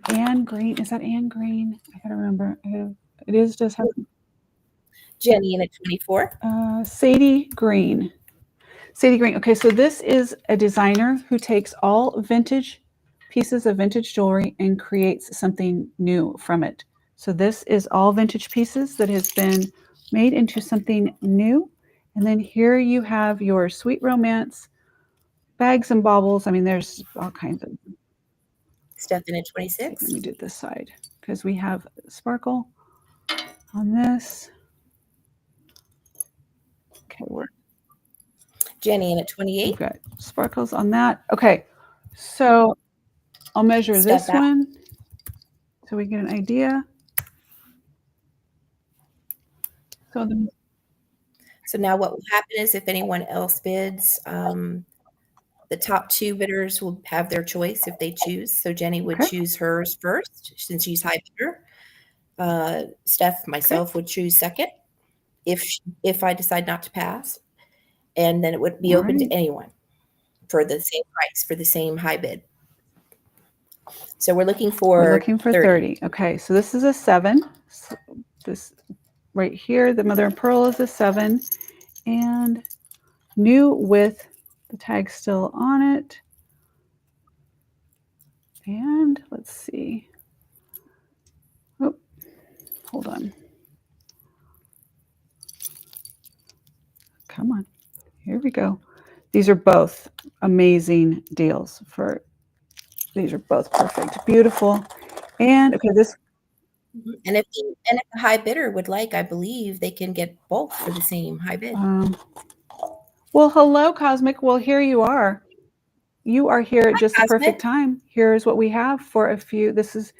Anne Green. Is that Anne Green? I gotta remember. It is just Jenny in at 24. Sadie Green. Sadie Green. Okay, so this is a designer who takes all vintage pieces of vintage jewelry and creates something new from it. So this is all vintage pieces that has been made into something new. And then here you have your Sweet Romance bags and baubles. I mean, there's all kinds of. Steph in at Let 26. me do this side because we have sparkle on this. Okay, we're Jenny in at 28. we've got sparkles on that. Okay, so I'll measure Steph this out. one so we get an idea. So So now what will happen is if anyone else bids, the top two bidders will have their choice if they choose. So Jenny would Okay. choose hers first since she's high bidder. Steph, myself would choose second if I decide not to pass. And then it would be open to anyone for the same price, for the same high bid. So we're looking for 30. Okay, so this is a 7. So this right here, the mother of pearl is a 7, and new with the tag still on it. And let's see. Oh, hold on. Come on. Here we go. These are both amazing deals for, these are both perfect, beautiful. And okay, this. And if a high bidder would like, I believe they can get both for the same high bid. Well, hello, Cosmic. Well, here you are. You are here at just the perfect time. Here's what we have for a few. This is,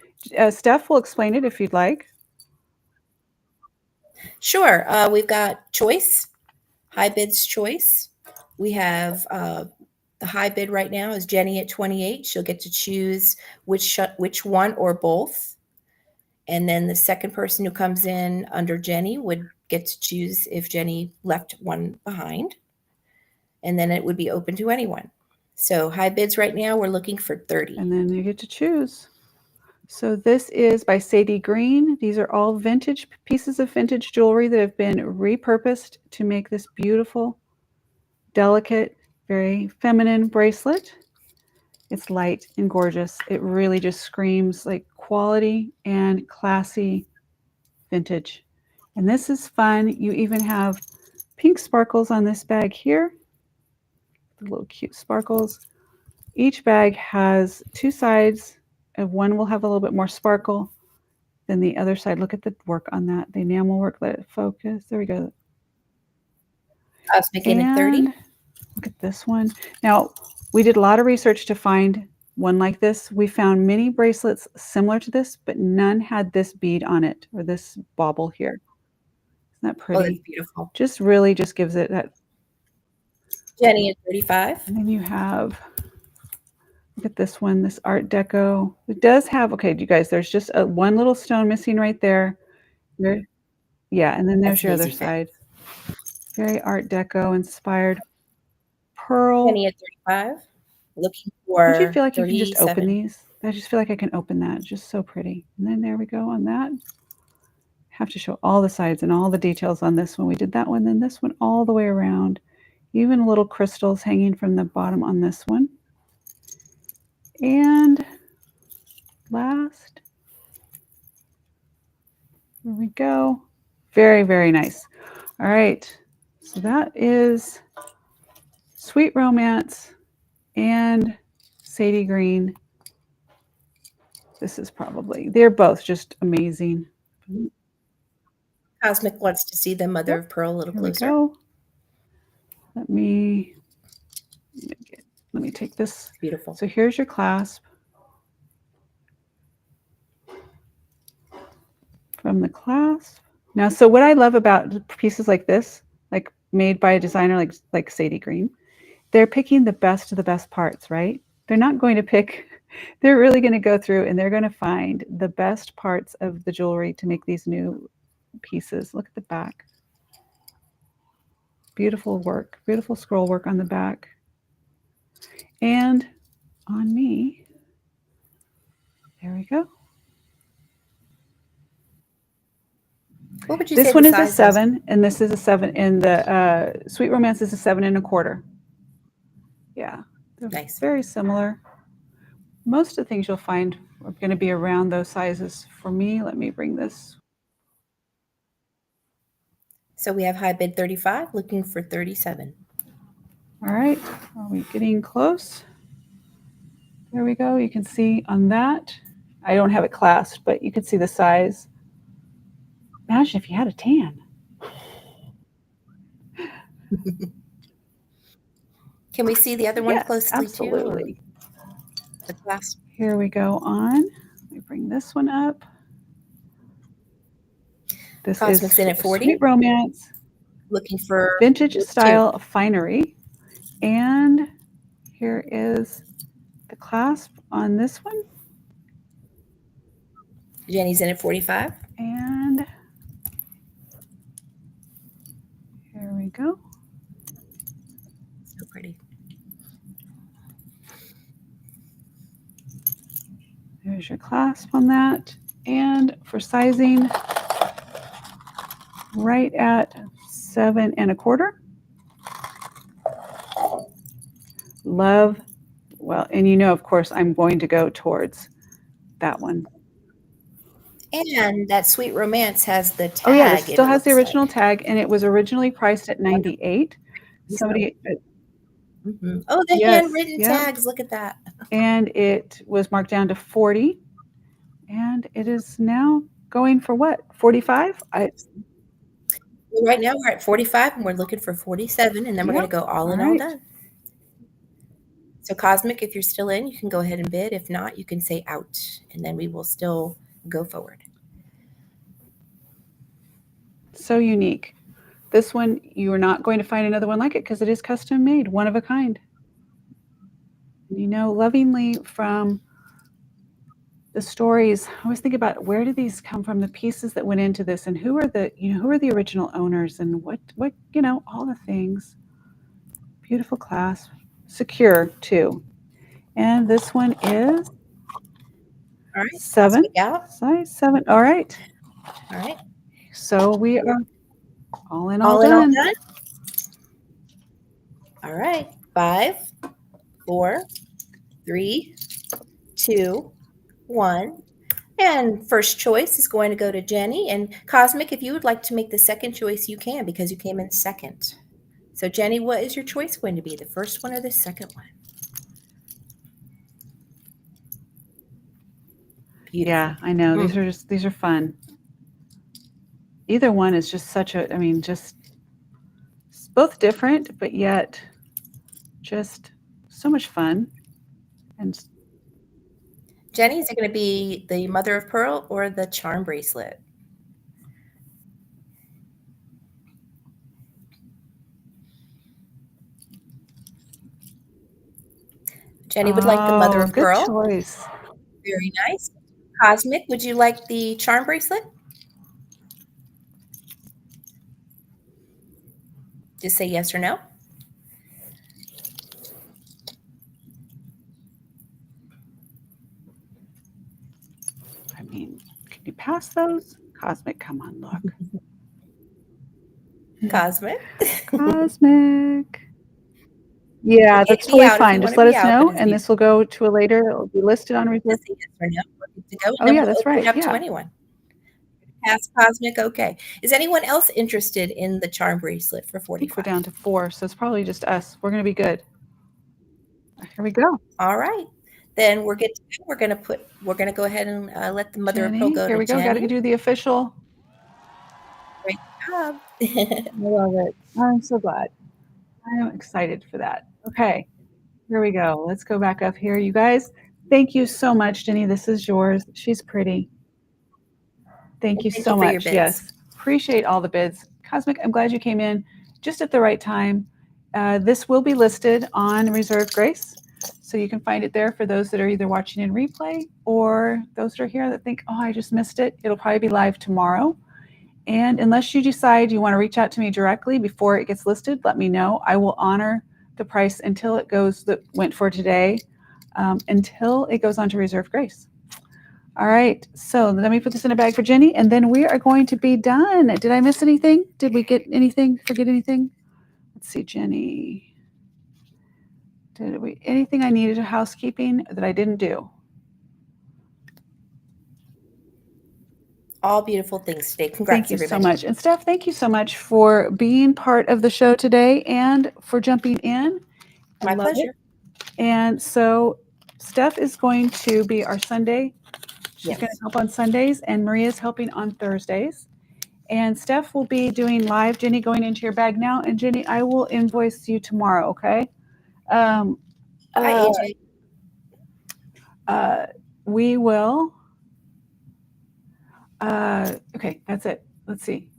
Steph will explain it if you'd like. Sure. We've got choice, high bids choice. We have the high bid right now is Jenny at 28. She'll get to choose which one or both. And then the second person who comes in under Jenny would get to choose if Jenny left one behind. And then it would be open to anyone. So high bids right now, we're looking for 30. And then you get to choose. So this is by Sadie Green. These are all vintage pieces of vintage jewelry that have been repurposed to make this beautiful, delicate, very feminine bracelet. It's light and gorgeous. It really just screams like quality and classy vintage. And this is fun. You even have pink sparkles on this bag here. The little cute sparkles. Each bag has 2 sides, and one will have a little bit more sparkle than the other side. Look at the work on that. The enamel work, let it focus. There we go. Cosmic in at 30. Look at this one. Now, we did a lot of research to find one like this. We found many bracelets similar to this, but none had this bead on it or this bauble here. Isn't that pretty? Oh, that's beautiful. Just really just gives it that. Jenny at 35. And then you have, look at this one, this Art Deco. It does have, okay, you guys, there's just one little stone missing right there. Yeah, and then there's your other side. Very Art Deco inspired pearl. Jenny at 35. Looking for. Don't you feel like you can just 37. open these? I just feel like I can open that. It's just so pretty. And then there we go on that. Have to show all the sides and all the details on this one. We did that one, then this one all the way around. Even little crystals hanging from the bottom on this one. And last, here we go. Very, very nice. All right, so that is Sweet Romance and Sadie Green. This is probably, they're both just amazing. Cosmic wants to see the mother of pearl a little closer. Here we go. Let me take this. Beautiful. So here's your clasp. from the clasp. Now, so what I love about pieces like this, like made by a designer like Sadie Green, they're picking the best of the best parts, right? They're not going to pick, they're really going to go through and they're going to find the best parts of the jewelry to make these new pieces. Look at the back. Beautiful work, beautiful scroll work on the back. And on me, there we go. What would you This say one the is a size 7, and this is a 7, and the Sweet Romance is a 7 1/4. Yeah, they're Nice. very similar. Most of the things you'll find are going to be around those sizes. For me, let me bring this. So we have high bid 35, looking for 37. All right, are we getting close? There we go. You can see on that. I don't have it clasped, but you can see the size. Imagine if you had a tan. Can we see the other one Yes, closely absolutely. too? The clasp. Here we go on. Let me bring this one up. This Cosmic's is in at 40. Sweet Romance. Looking for Vintage style finery. And here is the clasp on this one. Jenny's in at 45. And here we go. So pretty. There's your clasp on that. And for sizing, right at 7 1/4. Love, well, and you know, of course, I'm going to go towards that one. And that Sweet Romance has the tag. Oh yeah, this still has the original tag, and it was originally priced at $98. Somebody. Mm-hmm. Oh, the handwritten tags! Look at that. And it was marked down to 40, and it is now going for what? 45? Right now we're at 45, and we're looking for 47, and then we're going to go all in, all done. So Cosmic, if you're still in, you can go ahead and bid. If not, you can say out, and then we will still go forward. So unique. This one, you are not going to find another one like it because it is custom made, one of a kind. You know, lovingly from the stories, I always think about where did these come from, the pieces that went into this, and who are the original owners, and what all the things. Beautiful clasp, secure too. And this one is all right, 7, size 7. All right. All right. So we are all in, all done. All right. 5, 4, 3, 2, 1. And first choice is going to go to Jenny. And Cosmic, if you would like to make the second choice, you can, because you came in second. So Jenny, what is your choice going to be? The first one or the second one? Beautiful. Yeah, I know. These are fun. Either one is just just both different, but yet just so much fun. And Jenny, is it going to be the mother of pearl or the charm bracelet? Jenny would like the mother of pearl. Good choice. Very nice. Cosmic, would you like the charm bracelet? Just say yes or no. I mean, can you pass those? Cosmic, come on, look. Cosmic. Cosmic. Yeah, that's totally fine. Just let us know, and this will go to a later. It'll be listed on reserve. Yes or no. To go, oh yeah, that's right. Up to anyone. Pass Cosmic. Okay. Is anyone else interested in the charm bracelet for 45? I think we're down to 4, so it's probably just us. We're going to be good. Here we go. All right. Then we're going to go ahead and let the mother of pearl go. Here we go. Got to do the official. Great job. I love it. I'm so glad. I'm excited for that. Okay, here we go. Let's go back up here. You guys, thank you so much, Jenny. This is yours. She's pretty. Thank you Thank so you for your much. bids. Yes, appreciate all the bids. Cosmic, I'm glad you came in just at the right time. This will be listed on Reserve Grace, so you can find it there for those that are either watching in replay or those that are here that think, oh, I just missed it. It'll probably be live tomorrow. And unless you decide you want to reach out to me directly before it gets listed, let me know. I will honor the price until it goes that went for today, until it goes on to Reserve Grace. All right, so let me put this in a bag for Jenny, and then we are going to be done. Did I miss anything? Did we get anything? Forget anything? Let's see, Jenny. Did we anything I needed to housekeeping that I didn't do? All beautiful things today. Congrats, Thank you everybody. so much. And Steph, thank you so much for being part of the show today and for jumping in. I My love it. pleasure. And so Steph is going to be our Sunday. She's Yes. going to help on Sundays, and Maria's helping on Thursdays. And Steph will be doing live. Jenny, going into your bag now. And Jenny, I will invoice you tomorrow, okay? Hi, AJ. We will. Okay, that's it. Let's see.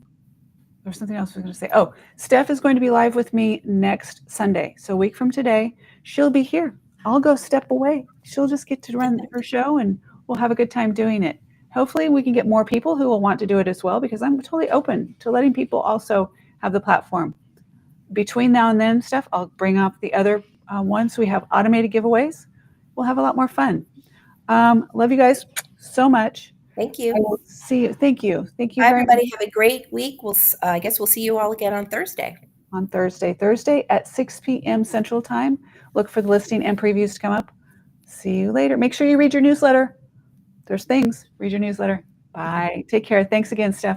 There's something else I was going to say. Oh, Steph is going to be live with me next Sunday. So a week from today, she'll be here. I'll go step away. She'll just get to run her show, and we'll have a good time doing it. Hopefully we can get more people who will want to do it as well, because I'm totally open to letting people also have the platform. Between now and then, Steph, I'll bring up the other ones. We have automated giveaways. We'll have a lot more fun. Love you guys so much. Thank I you. will see you. Thank you. Thank you Bye, very much. everybody. Have a great week. I guess we'll see you all again on Thursday. On Thursday at 6 p.m. Central Time. Look for the listing and previews to come up. See you later. Make sure you read your newsletter. There's things. Read your newsletter. Bye. Take care. Thanks again, Steph.